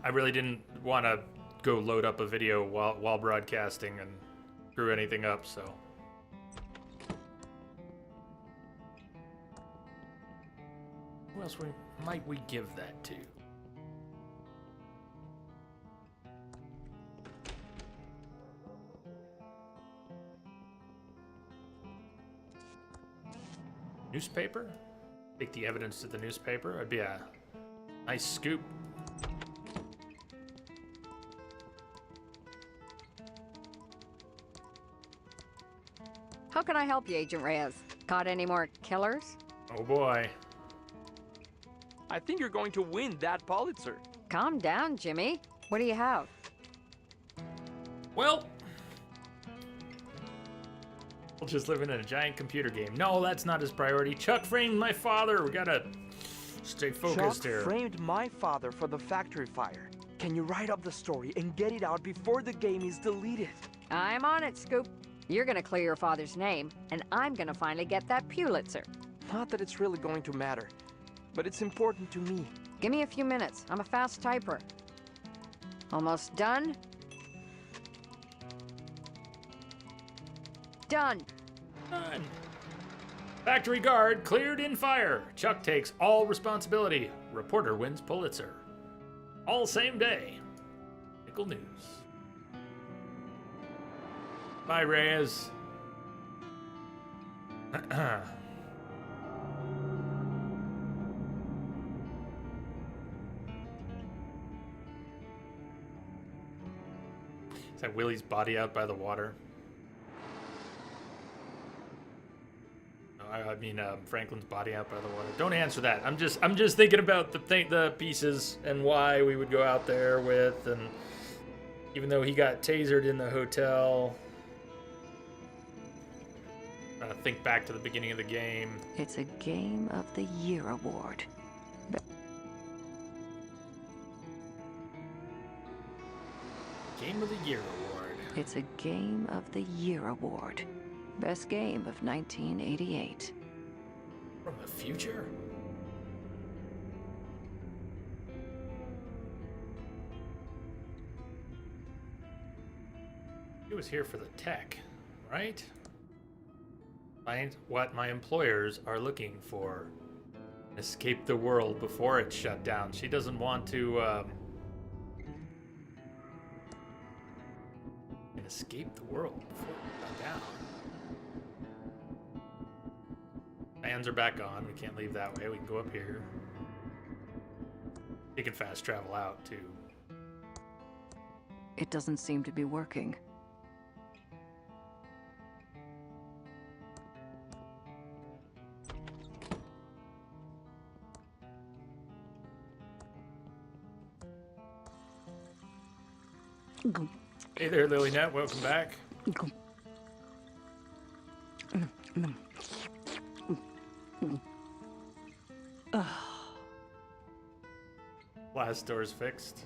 I really didn't want to go load up a video while broadcasting and screw anything up, so. Who else might we give that to? Newspaper? Take the evidence to the newspaper. It'd be a nice scoop. How can I help you, Agent Reyes? Caught any more killers? Oh boy. I think you're going to win that Pulitzer. Calm down, Jimmy. What do you have? Well, we'll just live in a giant computer game. No, that's not his priority. Chuck framed my father. We gotta stay focused Chuck here. framed my father for the factory fire. Can you write up the story and get it out before the game is deleted? I'm on it, Scoop. You're gonna clear your father's name, and I'm gonna finally get that Pulitzer. Not that it's really going to matter, but it's important to me. Give me a few minutes. I'm a fast typer. Almost done. Done. Done. Factory guard cleared in fire. Chuck takes all responsibility. Reporter wins Pulitzer. All same day. Nickel News. Bye, Reyes. Is that Willie's body out by the water? No, I mean Franklin's body out by the water. Don't answer that. I'm just thinking about the pieces and why we would go out there with, and even though he got tasered in the hotel. Think back to the beginning of the game. It's a Game of the Year award. Game of the Year award. It's a Game of the Year award. Best game of 1988. From the future? He was here for the tech, right? Find what my employers are looking for. Escape the world before it's shut down. She doesn't want to escape the world before it's shut down. Fans are back on. We can't leave that way. We can go up here. You can fast travel out too. It doesn't seem to be working. Hey there, LilyNet. Welcome back. Last door's fixed.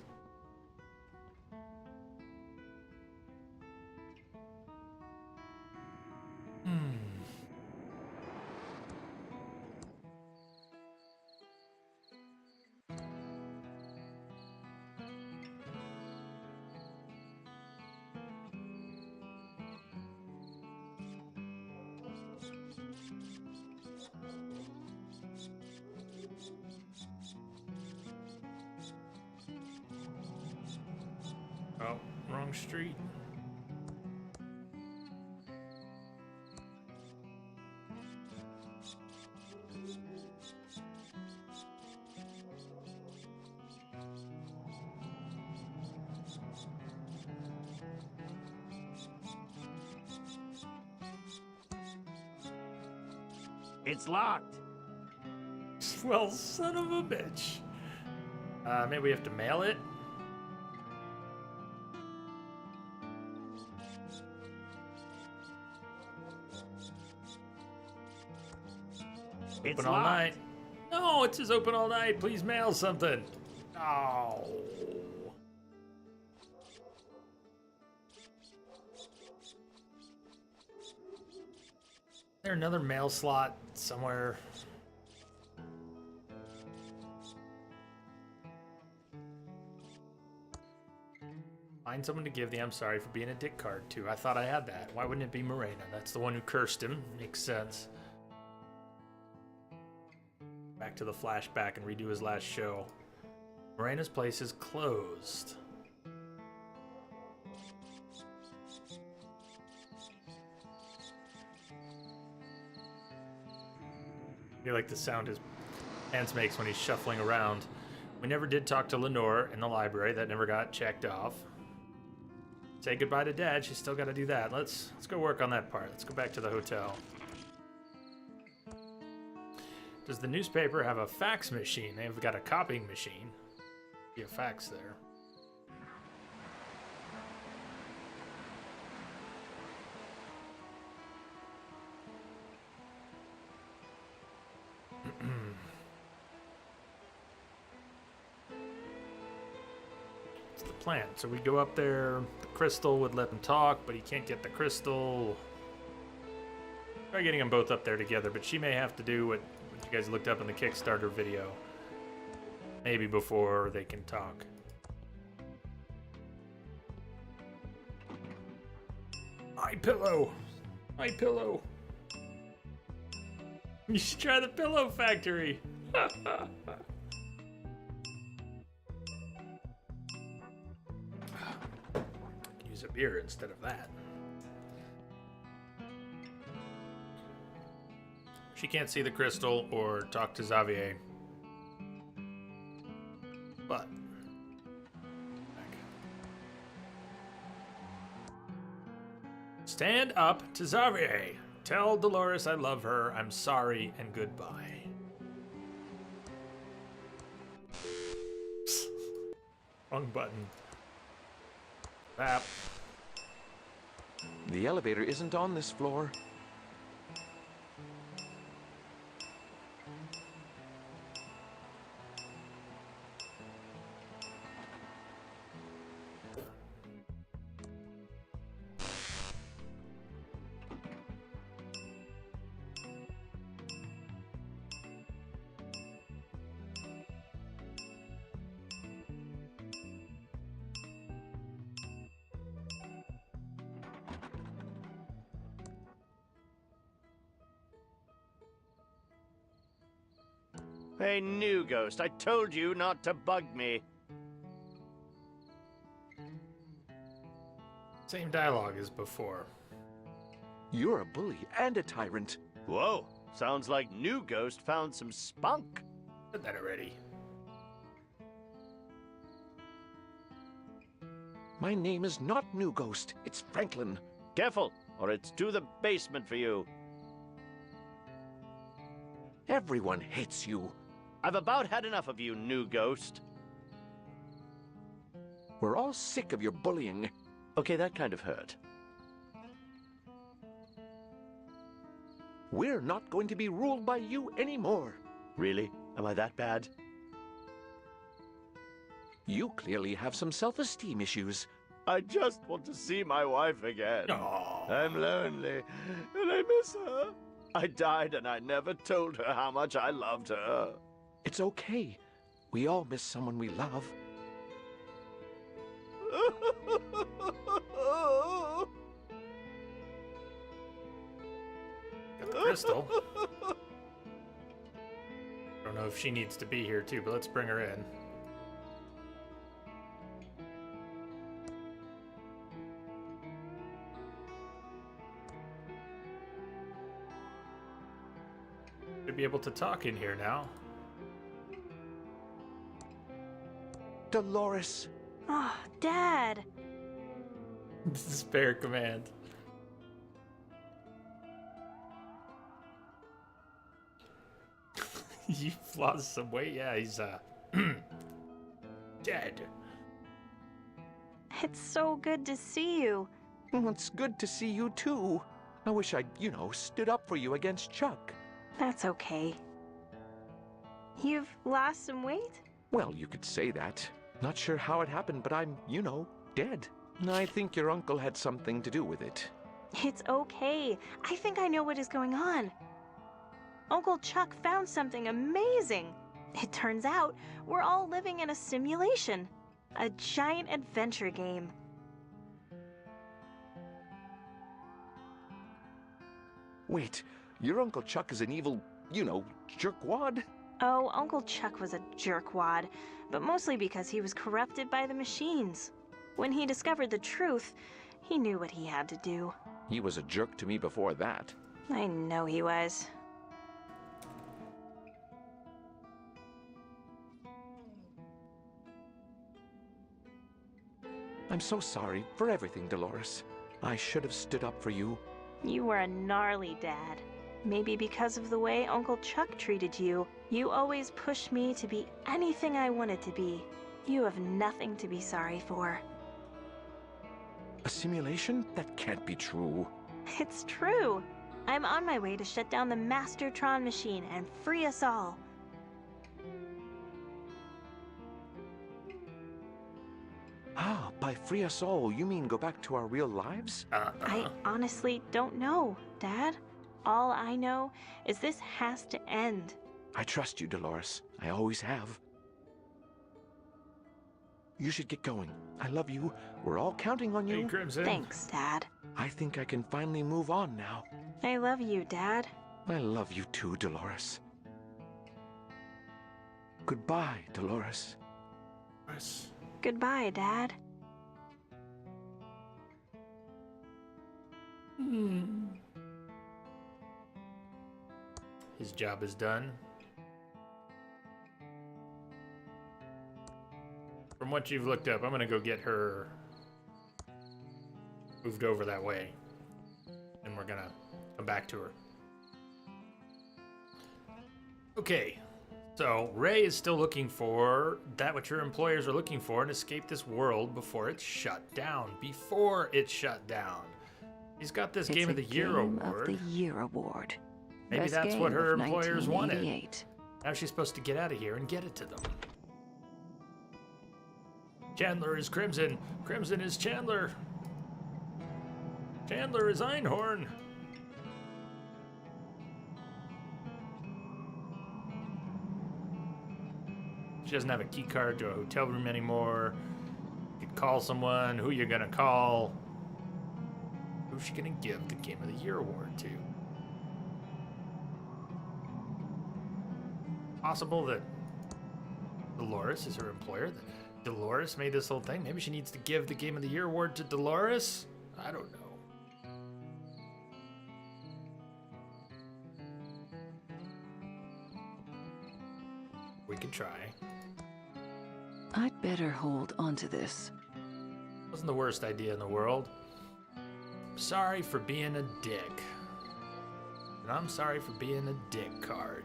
Oh, wrong street. It's locked. Well, son of a bitch. Maybe we have to mail it? It's Open all locked. night. No, it says open all night. Please mail something. Oh. Is there another mail slot somewhere? Find someone to give the I'm sorry for being a dick card to. I thought I had that. Why wouldn't it be Morena? That's the one who cursed him. Makes sense. Back to the flashback and redo his last show. Morena's place is closed. I like the sound his hands makes when he's shuffling around. We never did talk to Lenore in the library. That never got checked off. Say goodbye to Dad. She's still got to do that. Let's go work on that part. Let's go back to the hotel. Does the newspaper have a fax machine? They've got a copying machine. Be a fax there. What's the plan? So we go up there. The crystal would let him talk, but he can't get the crystal. Try getting them both up there together, but she may have to do what you guys looked up in the Kickstarter video. Maybe before they can talk. My pillow! My pillow! You should try the pillow factory! Use a beer instead of that. She can't see the crystal or talk to Xavier. But stand up to Xavier. Tell Dolores I love her. I'm sorry and goodbye. Wrong button. Tap. The elevator isn't on this floor. Hey, new ghost, I told you not to bug me. Same dialogue as before. You're a bully and a tyrant. Whoa, sounds like new ghost found some spunk. Said that already. My name is not New Ghost, it's Franklin. Careful, or it's to the basement for you. Everyone hates you. I've about had enough of you, new ghost. We're all sick of your bullying. Okay, that kind of hurt. We're not going to be ruled by you anymore. Really? Am I that bad? You clearly have some self-esteem issues. I just want to see my wife again. Aww. I'm lonely, and I miss her. I died and I never told her how much I loved her. It's okay. We all miss someone we love. Got the crystal. Don't know if she needs to be here too, but let's bring her in. Should be able to talk in here now. Dolores. Oh, Dad. Spare command. You've lost some weight? Yeah, he's dead. It's so good to see you. Well, it's good to see you too. I wish I'd, stood up for you against Chuck. That's okay. You've lost some weight? Well, you could say that. Not sure how it happened, but I'm, dead. I think your uncle had something to do with it. It's okay. I think I know what is going on. Uncle Chuck found something amazing. It turns out we're all living in a simulation. A giant adventure game. Wait, your Uncle Chuck is an evil, jerkwad? Oh, Uncle Chuck was a jerkwad, but mostly because he was corrupted by the machines. When he discovered the truth, he knew what he had to do. He was a jerk to me before that. I know he was. I'm so sorry for everything, Dolores. I should have stood up for you. You were a gnarly dad. Maybe because of the way Uncle Chuck treated you. You always pushed me to be anything I wanted to be. You have nothing to be sorry for. A simulation? That can't be true. It's true. I'm on my way to shut down the Mastertron machine and free us all. Ah, by free us all, you mean go back to our real lives? I honestly don't know, Dad. All I know is this has to end. I trust you, Dolores. I always have. You should get going. I love you. We're all counting on you. Hey, Crimson. Thanks, Dad. I think I can finally move on now. I love you, Dad. I love you too, Dolores. Goodbye, Dolores. Yes. Goodbye, Dad. His job is done. From what you've looked up, I'm gonna go get her moved over that way. And we're gonna come back to her. Okay. So, Ray is still looking for that what your employers are looking for and escape this world before it's shut down. Before it's shut down. He's got this Game of the Year award. Of the Year award. Maybe Best that's what game her of employers wanted. 1988. Now she's supposed to get out of here and get it to them. Chandler is Crimson. Crimson is Chandler. Chandler is Einhorn. She doesn't have a key card to a hotel room anymore. You could call someone. Who you gonna call? Who's she gonna give the Game of the Year award to? Possible that Dolores is her employer. That Dolores made this whole thing. Maybe she needs to give the Game of the Year award to Dolores. I don't know. We could try. I'd better hold onto this. Wasn't the worst idea in the world. Sorry for being a dick. And I'm sorry for being a dick card.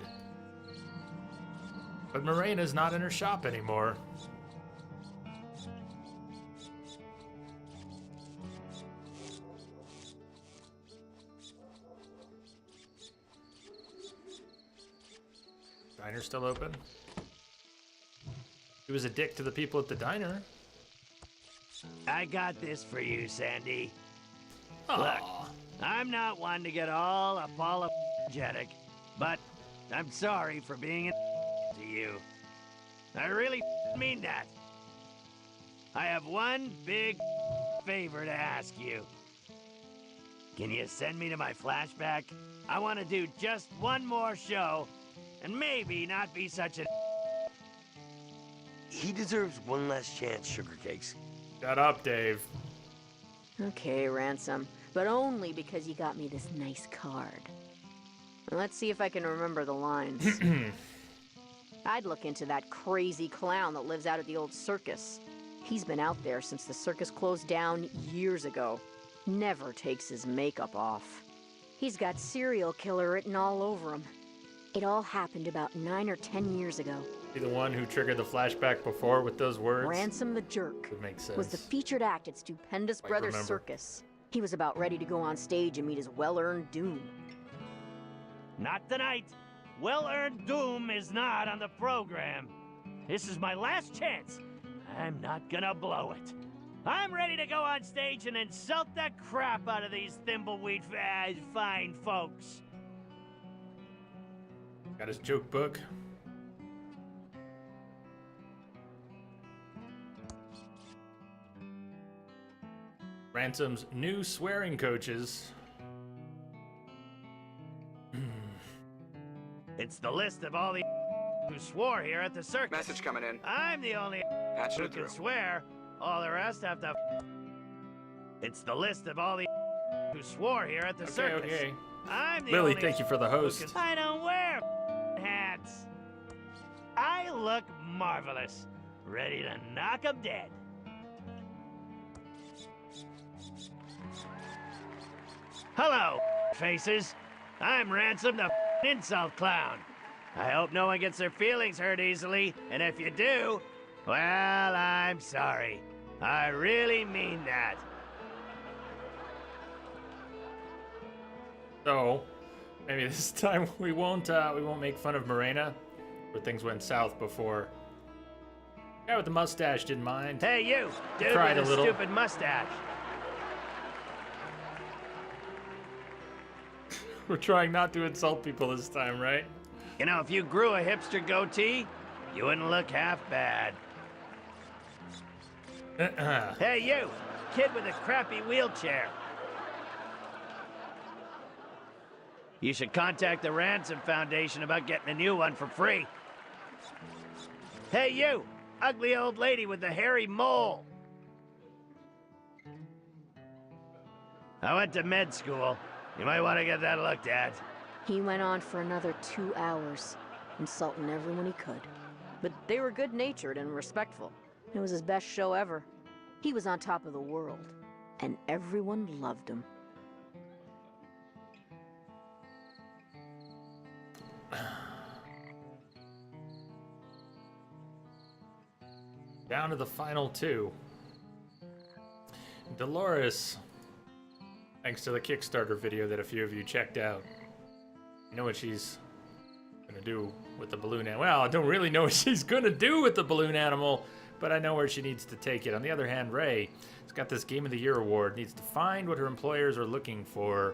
But Morena's not in her shop anymore. Diner's still open. He was a dick to the people at the diner. I got this for you, Sandy. Aww. Look, I'm not one to get all apologetic, but I'm sorry for being a to you. I really mean that. I have one big favor to ask you. Can you send me to my flashback? I want to do just one more show, and maybe not be such a... He deserves one last chance, Sugar Cakes. Shut up, Dave. Okay, Ransom, but only because you got me this nice card. Let's see if I can remember the lines. I'd look into that crazy clown that lives out at the old circus. He's been out there since the circus closed down years ago. Never takes his makeup off. He's got serial killer written all over him. It all happened about 9 or 10 years ago. Be the one who triggered the flashback before with those words? Ransom the Jerk Would make sense. was the featured act at Stupendous Brothers remember. Circus. He was about ready to go on stage and meet his well-earned doom. Not tonight. Well-earned doom is not on the program. This is my last chance. I'm not gonna blow it. I'm ready to go on stage and insult the crap out of these Thimbleweed fine folks. Got his joke book. Ransom's new swearing coaches. It's the list of all the who swore here at the circus. Message coming in. I'm the only Patching who it can through. swear. All the rest have to. It's the list of all the who swore here at the circus. Okay. I'm the Lily, only thank you for the who host. can- I don't wear hats. I look marvelous, ready to knock 'em dead. Hello, faces. I'm Ransom the insult clown. I hope no one gets their feelings hurt easily, and if you do, well, I'm sorry. I really mean that. So, maybe this time we won't make fun of Morena, where things went south before. Guy with the mustache didn't mind. Hey, you! Dude Cried with a a little. stupid mustache. We're trying not to insult people this time, right? You know, if you grew a hipster goatee, you wouldn't look half bad. Hey, you! Kid with a crappy wheelchair. You should contact the Ransom Foundation about getting a new one for free. Hey, you! Ugly old lady with the hairy mole. I went to med school. You might want to get that looked at. He went on for another 2 hours, insulting everyone he could. But they were good-natured and respectful. It was his best show ever. He was on top of the world, and everyone loved him. Down to the final two. Dolores. Thanks to the Kickstarter video that a few of you checked out. You know what she's gonna do with the balloon animal. Well, I don't really know what she's gonna do with the balloon animal, but I know where she needs to take it. On the other hand, Ray has got this Game of the Year award, needs to find what her employers are looking for.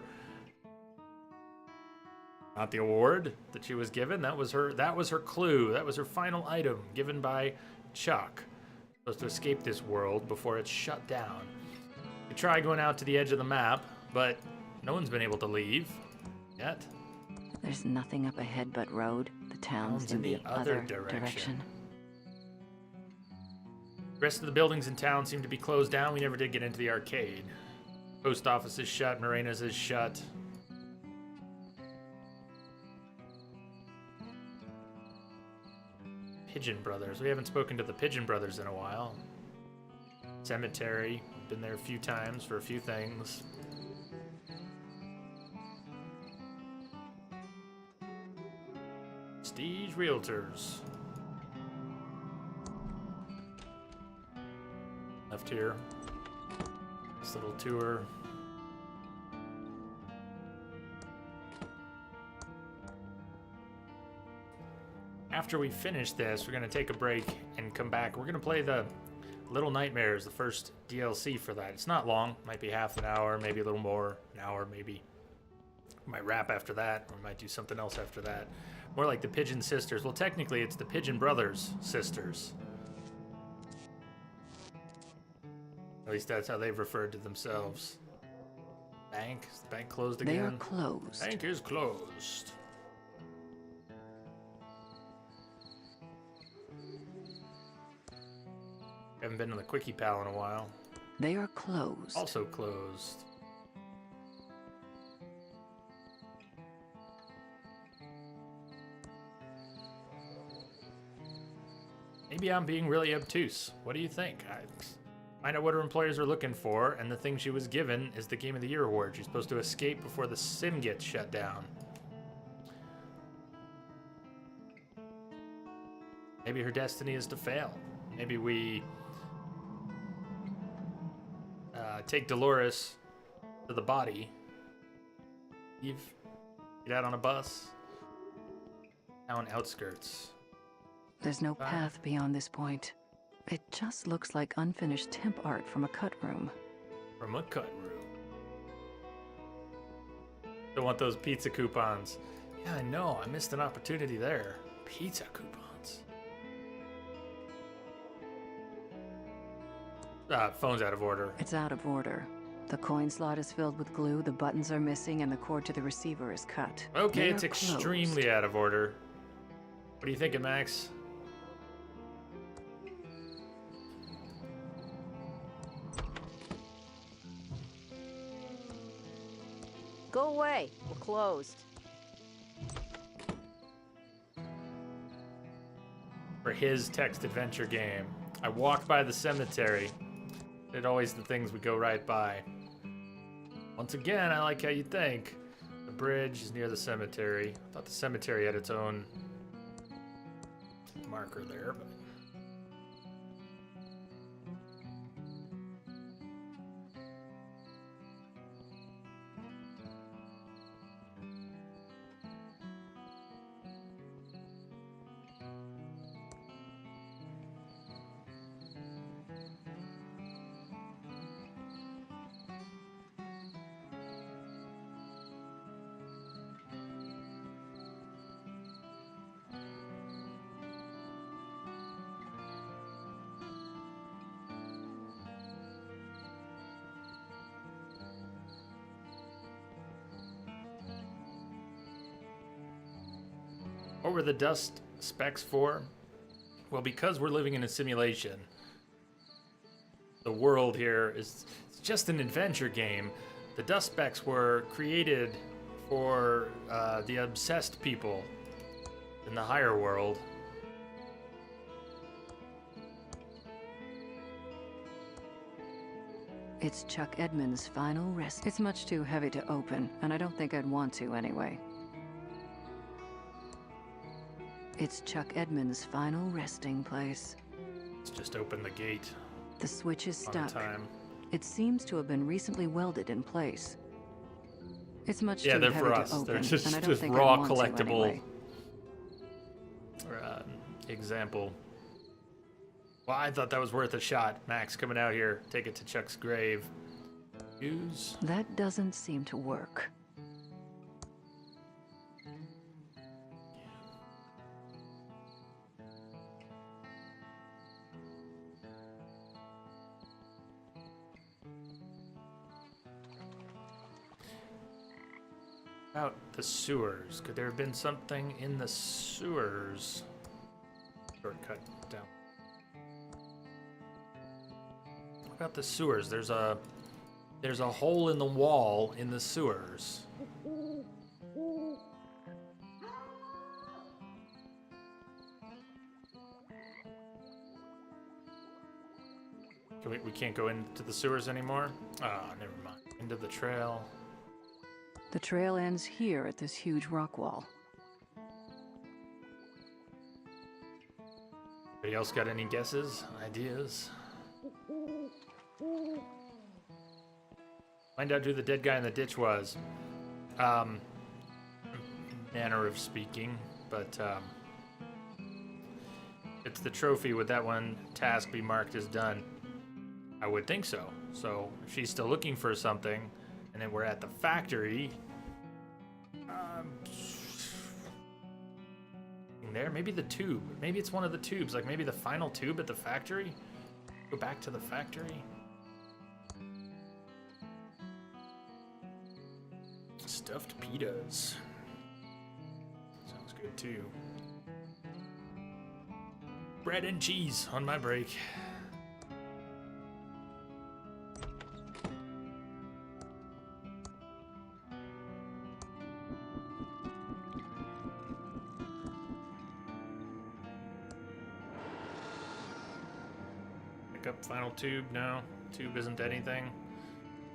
Not the award that she was given. That was her clue. That was her final item given by Chuck. Supposed to escape this world before it's shut down. We try going out to the edge of the map, but no one's been able to leave yet. There's nothing up ahead but road. The town's in the other direction. The rest of the buildings in town seem to be closed down. We never did get into the arcade. Post office is shut. Morena's is shut. Pigeon Brothers. We haven't spoken to the Pigeon Brothers in a while. Cemetery. Been there a few times for a few things. Prestige Realtors. Left here. This little tour. After we finish this, we're going to take a break and come back. We're going to play the Little Nightmares, the first DLC for that. It's not long. Might be half an hour, maybe a little more. An hour, maybe. We might wrap after that, or we might do something else after that. More like the Pigeon Sisters. Well, technically, it's the Pigeon Brothers sisters. At least that's how they've referred to themselves. Bank? Is the bank closed again? They are closed. Bank is closed. Haven't been to the Quickie Pal in a while. They are closed. Also closed. Maybe I'm being really obtuse. What do you think? Find out what her employers are looking for, and the thing she was given is the Game of the Year award. She's supposed to escape before the sim gets shut down. Maybe her destiny is to fail. Maybe we take Dolores to the body. Get out on a bus. Town outskirts. There's no path beyond this point. It just looks like unfinished temp art from a cut room. From a cut room. Don't want those pizza coupons. Yeah, I know. I missed an opportunity there. Pizza coupons. Phone's out of order. It's out of order. The coin slot is filled with glue, the buttons are missing, and the cord to the receiver is cut. Okay, it's extremely out of order. What are you thinking, Max? Go away. We're closed. For his text adventure game. I walked by the cemetery. It's always the things we go right by. Once again, I like how you think. The bridge is near the cemetery. I thought the cemetery had its own marker there, but... What were the dust specs for? Well, because we're living in a simulation, the world here is just an adventure game. The dust specs were created for the obsessed people in the higher world. It's Chuck Edmonds' final rest. It's much too heavy to open, and I don't think I'd want to anyway. It's Chuck Edmonds' final resting place. Let's just open the gate. The switch is on stuck. Time. It seems to have been recently welded in place. It's much Yeah, too they're heavy for to us. open, They're just and I don't think raw I'd want collectible to anyway. Example. Well, I thought that was worth a shot. Max coming out here, take it to Chuck's grave. Use. That doesn't seem to work. About the sewers. Could there have been something in the sewers? Shortcut down. What about the sewers? There's a hole in the wall in the sewers. We can't go into the sewers anymore? Oh, never mind. Into the trail. The trail ends here at this huge rock wall. Anybody else got any guesses? Ideas? Find out who the dead guy in the ditch was. Manner of speaking, but it's the trophy. Would that one task be marked as done? I would think so. So if she's still looking for something, and then we're at the factory. There, maybe the tube. Maybe it's one of the tubes. Like maybe the final tube at the factory. Go back to the factory. Stuffed pitas. Sounds good too. Bread and cheese on my break. Up final tube. No, tube isn't anything.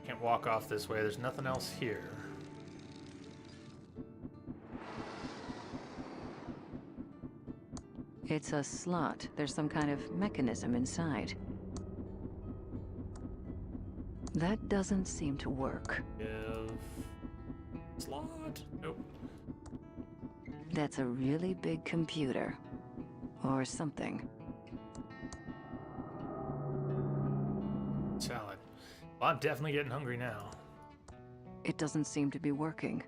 Can't walk off this way. There's nothing else here. It's a slot. There's some kind of mechanism inside. That doesn't seem to work. Slot? Nope. That's a really big computer. Or something. Salad. Well, I'm definitely getting hungry now. It doesn't seem to be working.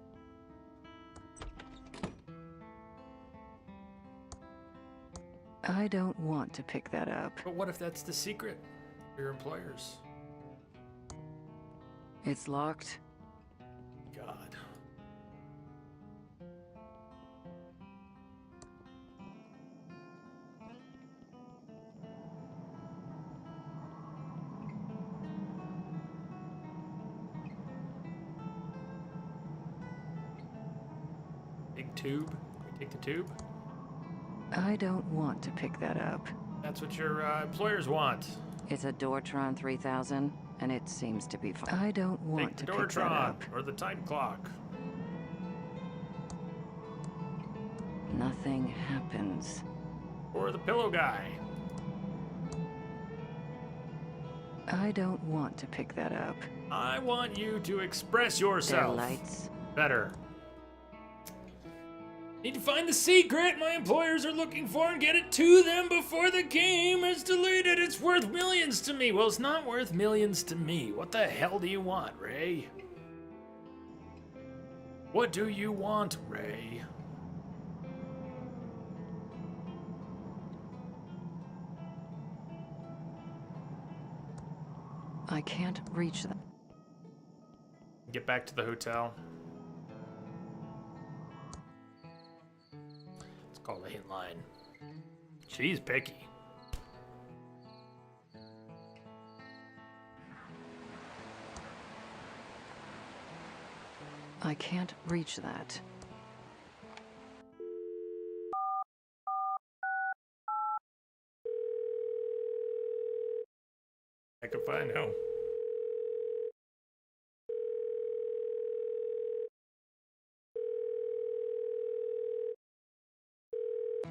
I don't want to pick that up. But what if that's the secret for your employers? It's locked. God. Big tube. Can we take the tube? I don't want to pick that up. That's what your employers want. It's a Doortron 3000, and it seems to be fine. I don't want Take the to pick that Doortron up. or the time clock. Nothing happens. Or the pillow guy. I don't want to pick that up. I want you to express There are yourself. lights. Better. Need to find the secret my employers are looking for and get it to them before the game is deleted. It's worth millions to me. Well, it's not worth millions to me. What the hell do you want, Ray? What do you want, Ray? I can't reach that. Get back to the hotel. Let's call the hit line. She's picky. I can't reach that. I can find home.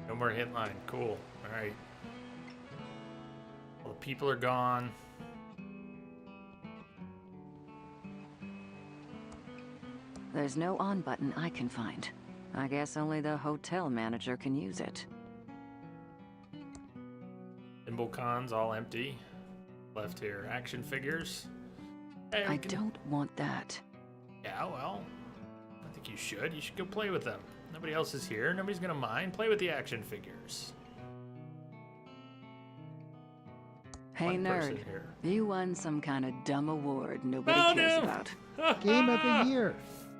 No more hit line. Cool. All right. All the people are gone. There's no on button I can find. I guess only the hotel manager can use it. Thimble cons all empty. Left here. Action figures. Hey, I don't want that. Yeah, well, I think you should. You should go play with them. Nobody else is here. Nobody's gonna mind. Play with the action figures. Hey, One person nerd. here. You won some kind of dumb award nobody Oh, cares no. about. Game of the year.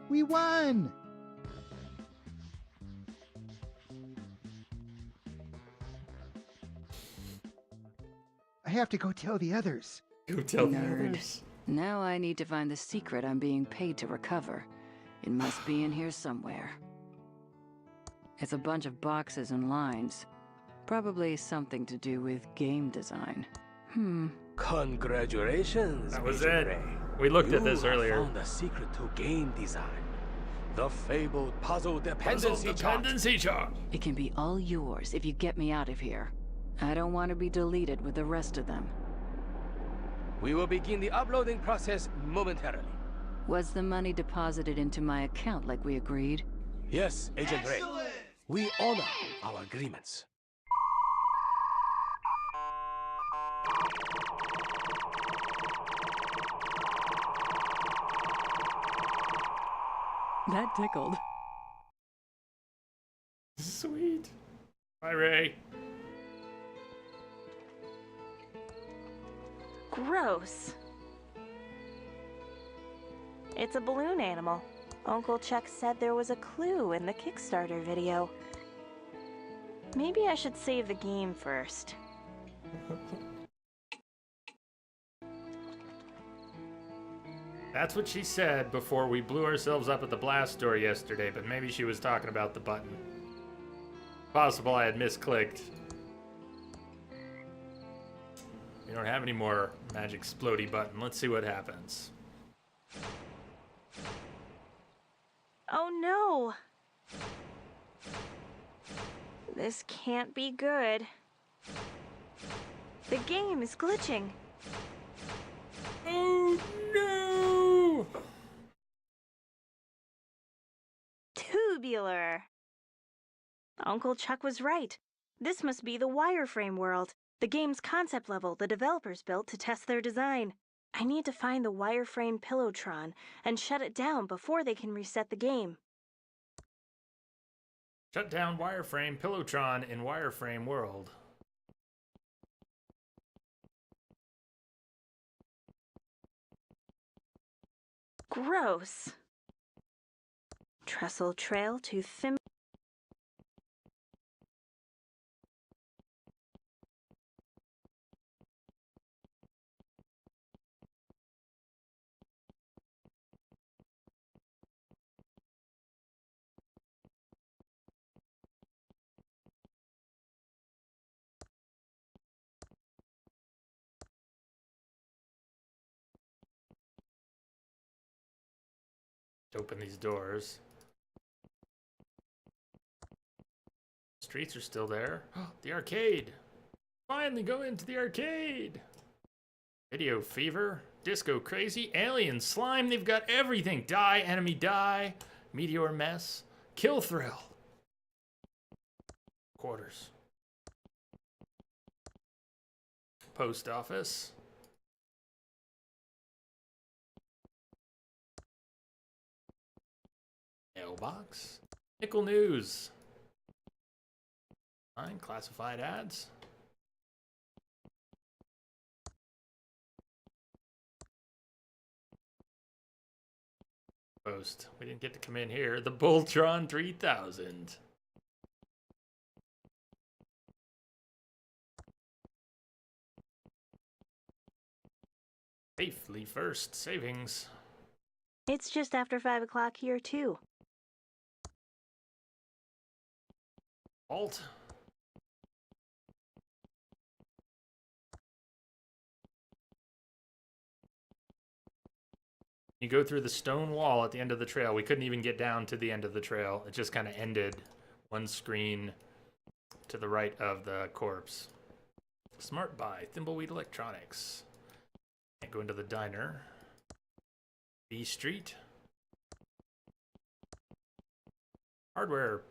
We won! I have to go tell the others. Go tell the Nerd. others. Now I need to find the secret I'm being paid to recover. It must be in here somewhere. It's a bunch of boxes and lines. Probably something to do with game design. Congratulations, That was Agent it. Ray. We looked at You this have earlier. found the secret to game design. The fabled puzzle dependency chart. Dependency chart. It can be all yours if you get me out of here. I don't want to be deleted with the rest of them. We will begin the uploading process momentarily. Was the money deposited into my account like we agreed? Yes, Agent Ray. We honor our agreements. That tickled. Sweet. Bye, Ray. Gross. It's a balloon animal. Uncle Chuck said there was a clue in the Kickstarter video. Maybe I should save the game first. That's what she said before we blew ourselves up at the blast door yesterday, but maybe she was talking about the button. Possible I had misclicked. We don't have any more magic splody button. Let's see what happens. Oh no! This can't be good. The game is glitching. Oh no! Tubular. Uncle Chuck was right. This must be the wireframe world, the game's concept level the developers built to test their design. I need to find the wireframe Pillowtron and shut it down before they can reset the game. Shut down wireframe Pillowtron in wireframe world. Gross. Trestle Trail to Thim. Open these doors. Streets are still there. The arcade. Finally go into the arcade. Video fever. Disco crazy. Alien slime. They've got everything. Die. Enemy die. Meteor mess. Kill thrill. Quarters. Post office. Mailbox. Nickel news. Fine. Classified ads. Post. We didn't get to come in here. The Voltron 3000. Safely first. Savings. It's just after 5 o'clock here, too. Alt. You go through the stone wall at the end of the trail. We couldn't even get down to the end of the trail. It just kind of ended one screen to the right of the corpse. Smart buy. Thimbleweed Electronics. Can't go into the diner. B Street. Hardware.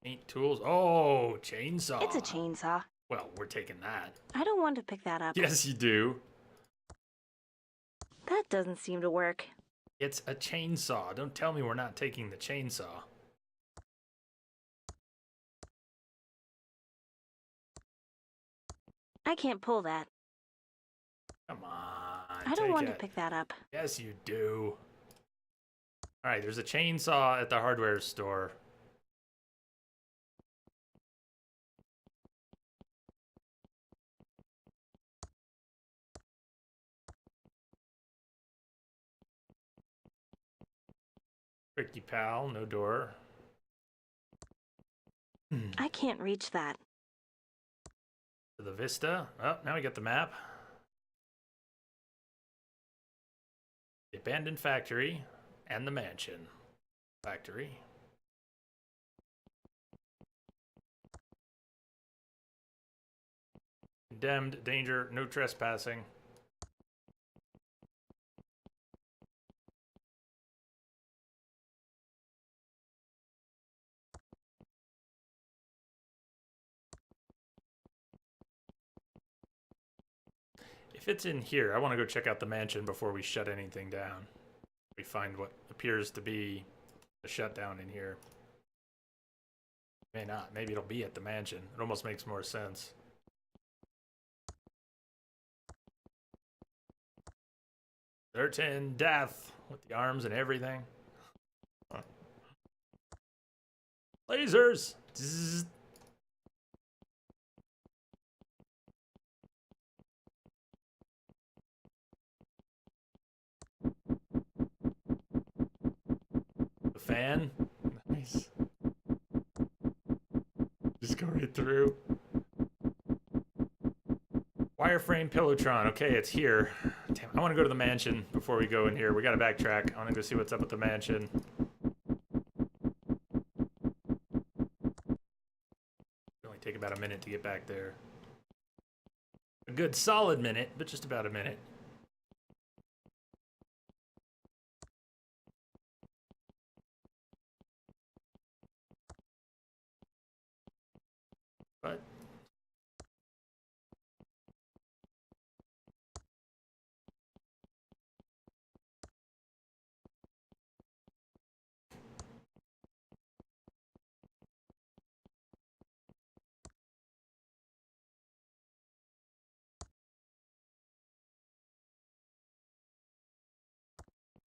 Paint tools. Oh, chainsaw. It's a chainsaw. Well, we're taking that. I don't want to pick that up. Yes, you do. That doesn't seem to work. It's a chainsaw. Don't tell me we're not taking the chainsaw. I can't pull that. Come on. I don't want to pick that up. Yes, you do. All right, there's a chainsaw at the hardware store. Ricky Pal, no door. I can't reach that. To the Vista. Oh, now we got the map. The abandoned factory and the mansion. Factory. Condemned, danger, no trespassing. If it's in here, I want to go check out the mansion before we shut anything down. We find what appears to be a shutdown in here. May not. Maybe it'll be at the mansion. It almost makes more sense. Certain death with the arms and everything. Lasers! Zzz. The fan. Nice. Just go right through. Wireframe Pillowtron. Okay, it's here. Damn, I want to go to the mansion before we go in here. We got to backtrack. I want to go see what's up at the mansion. It'll only take about a minute to get back there. A good solid minute, but just about a minute. But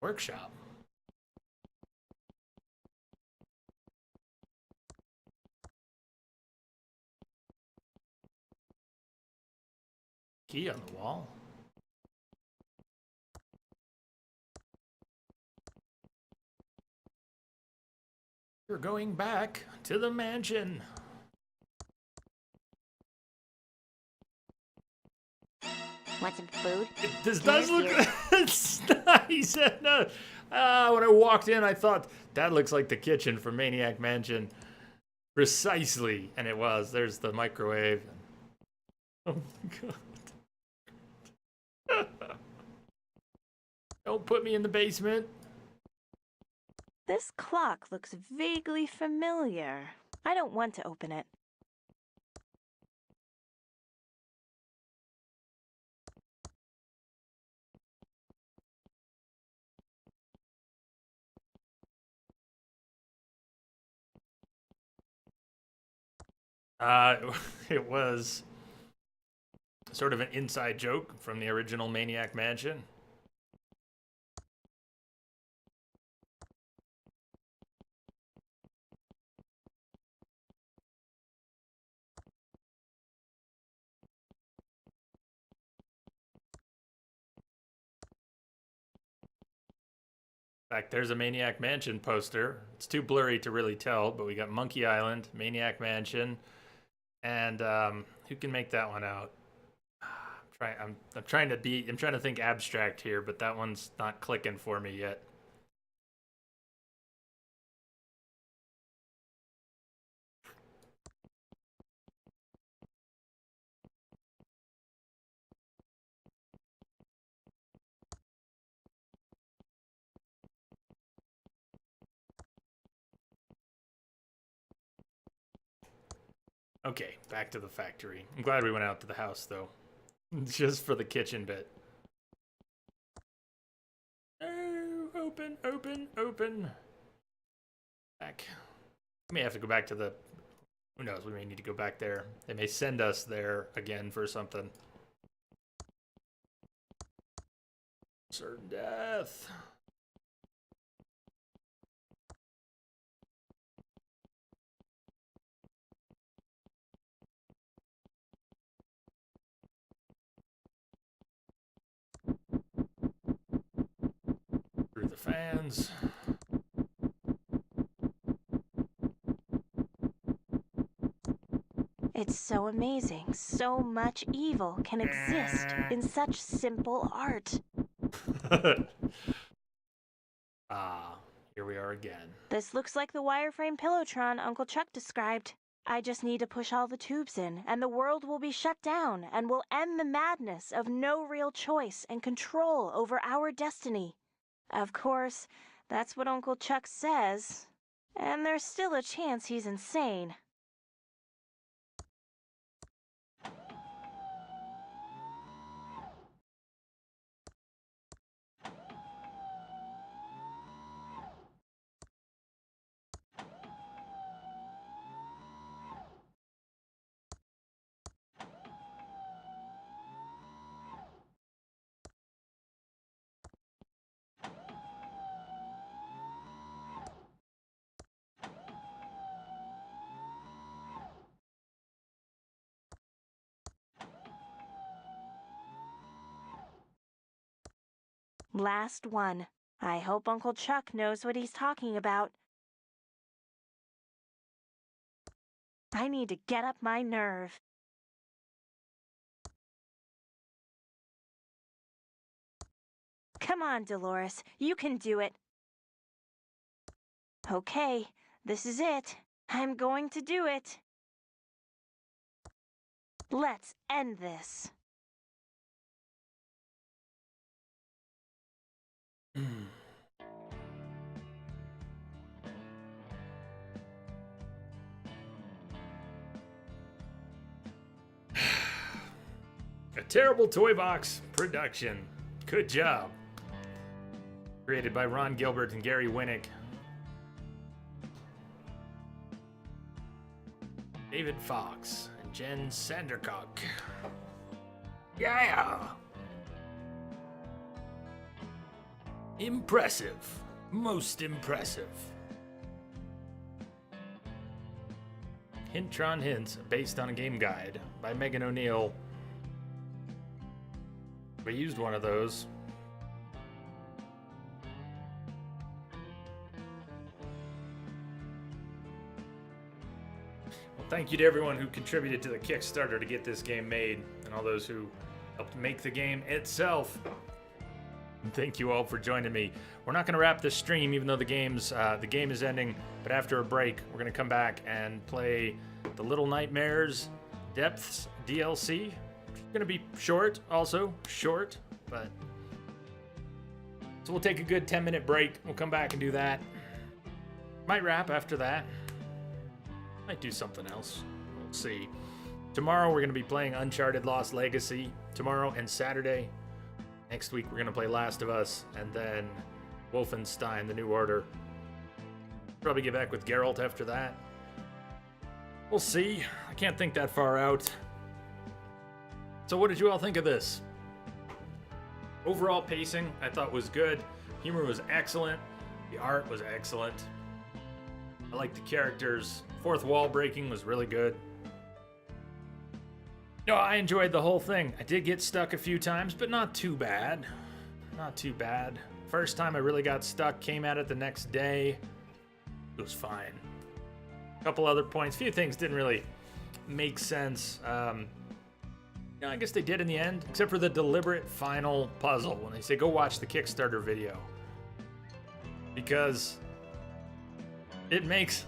workshop. Key on the wall. You're going back to the mansion. Want some food? This does look it's nice. No, when I walked in, I thought that looks like the kitchen for Maniac Mansion. Precisely, and it was. There's the microwave. Oh my god. Don't put me in the basement. This clock looks vaguely familiar. I don't want to open it. It was sort of an inside joke from the original Maniac Mansion. In fact, there's a Maniac Mansion poster. It's too blurry to really tell, but we got Monkey Island, Maniac Mansion, and who can make that one out? I'm trying to think abstract here, but that one's not clicking for me yet. Okay, back to the factory. I'm glad we went out to the house, though. Just for the kitchen bit. Oh, open, open, open. Back. We may have to go back to the... Who knows, we may need to go back there. They may send us there again for something. Certain death. Through the fans. It's so amazing. So much evil can exist in such simple art. Here we are again. This looks like the wireframe Pillowtron Uncle Chuck described. I just need to push all the tubes in, and the world will be shut down, and we'll end the madness of no real choice and control over our destiny. Of course, that's what Uncle Chuck says. And there's still a chance he's insane. Last one. I hope Uncle Chuck knows what he's talking about. I need to get up my nerve. Come on, Dolores. You can do it. Okay, this is it. I'm going to do it. Let's end this. A Terrible Toy Box production. Good job. Created by Ron Gilbert and Gary Winnick. David Fox and Jen Sandercock. Yeah! Impressive. Most impressive. Hintron Hints, based on a game guide by Megan O'Neill. We used one of those. Well, thank you to everyone who contributed to the Kickstarter to get this game made, and all those who helped make the game itself. Thank you all for joining me. We're not going to wrap this stream, even though the game is ending. But after a break, we're going to come back and play the Little Nightmares Depths DLC. It's going to be short, but so we'll take a good 10-minute break. We'll come back and do that. Might wrap after that. Might do something else. We'll see. Tomorrow we're going to be playing Uncharted Lost Legacy. Tomorrow and Saturday. Next week we're going to play Last of Us, and then Wolfenstein: The New Order. Probably get back with Geralt after that. We'll see. I can't think that far out. So what did you all think of this? Overall pacing I thought was good. Humor was excellent. The art was excellent. I liked the characters. Fourth wall breaking was really good. No, I enjoyed the whole thing. I did get stuck a few times, but not too bad. Not too bad. First time I really got stuck, came at it the next day. It was fine. A couple other points. A few things didn't really make sense. I guess they did in the end, except for the deliberate final puzzle when they say, go watch the Kickstarter video. Because it makes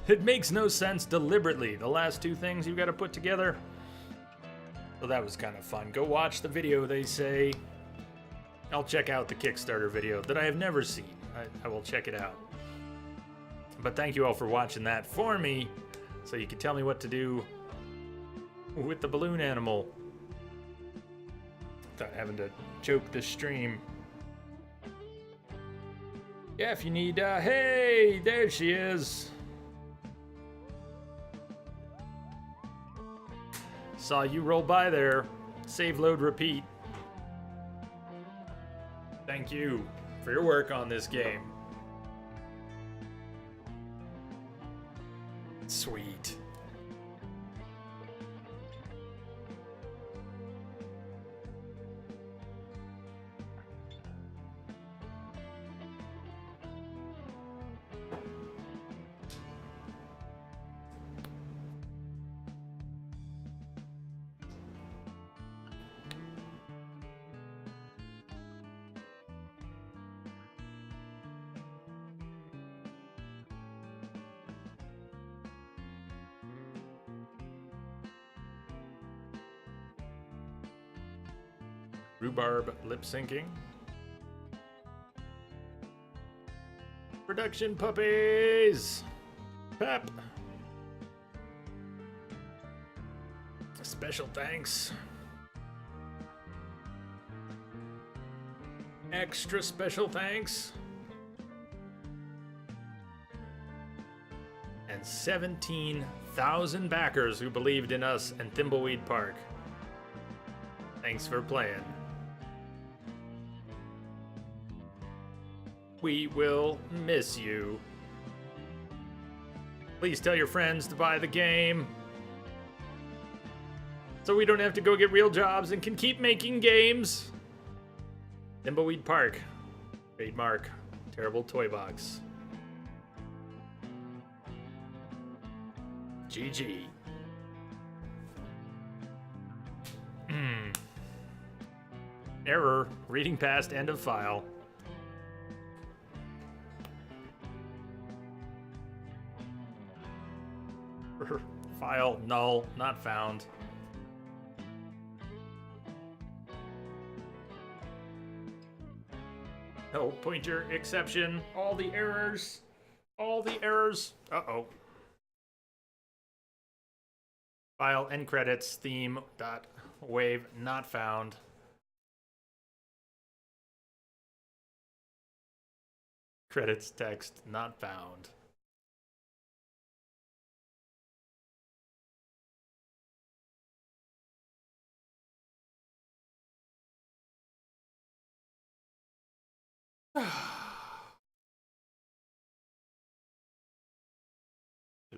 no sense deliberately. The last two things you've got to put together. So that was kind of fun. Go watch the video, they say. I'll check out the Kickstarter video that I have never seen. I will check it out. But thank you all for watching that for me, so you can tell me what to do with the balloon animal without having to choke the stream. Yeah, if you need, hey, there she is. Saw you roll by there. Save, load, repeat. Thank you for your work on this game. Sweet. Rhubarb lip syncing. Production puppies! Pep! Special thanks. Extra special thanks. And 17,000 backers who believed in us and Thimbleweed Park. Thanks for playing. We will miss you. Please tell your friends to buy the game, so we don't have to go get real jobs and can keep making games. Thimbleweed Park. Trademark. Terrible toy box. GG. Error. Reading past end of file. File null, not found. No pointer exception. All the errors. All the errors. Uh-oh. File end credits theme dot wave not found. Credits text not found.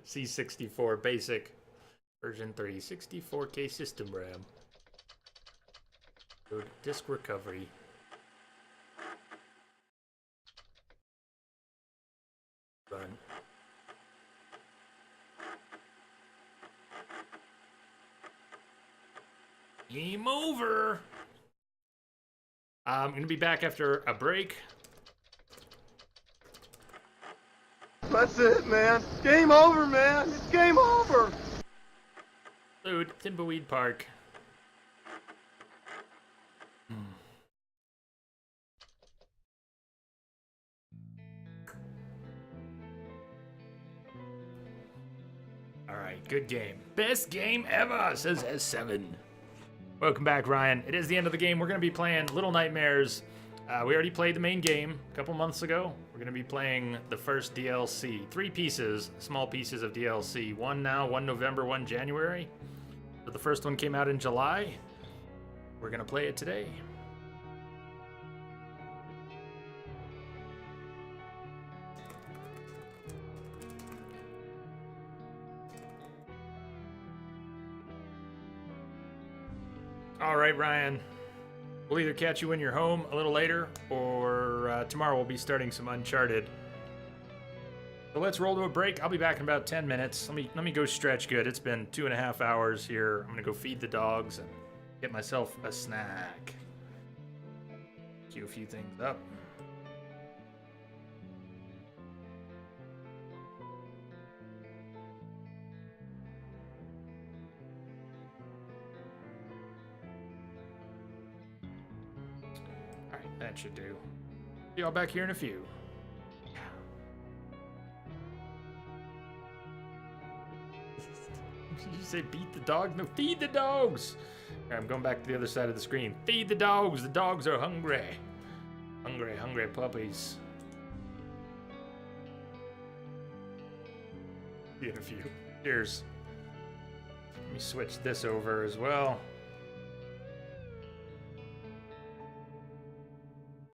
C64 basic version 3 64K system RAM. Good disk recovery. Run. Game over. I'm gonna be back after a break. That's it, man. Game over, man. It's game over. Dude, Thimbleweed Park. Alright, good game. Best game ever, says S7. Welcome back, Ryan. It is the end of the game. We're going to be playing Little Nightmares. We already played the main game a couple months ago. We're going to be playing the first DLC. 3 pieces, small pieces of DLC. One now, one November, one January. So the first one came out in July. We're going to play it today. All right, Ryan. We'll either catch you when you're home a little later, or tomorrow we'll be starting some Uncharted. So let's roll to a break. I'll be back in about 10 minutes. Let me go stretch good. It's been 2.5 hours here. I'm gonna go feed the dogs and get myself a snack. Queue a few things up. Alright, that should do. See y'all back here in a few. Did you say beat the dogs? No, feed the dogs! Right, I'm going back to the other side of the screen. Feed the dogs! The dogs are hungry. Hungry, hungry puppies. See you in a few. Cheers. Let me switch this over as well.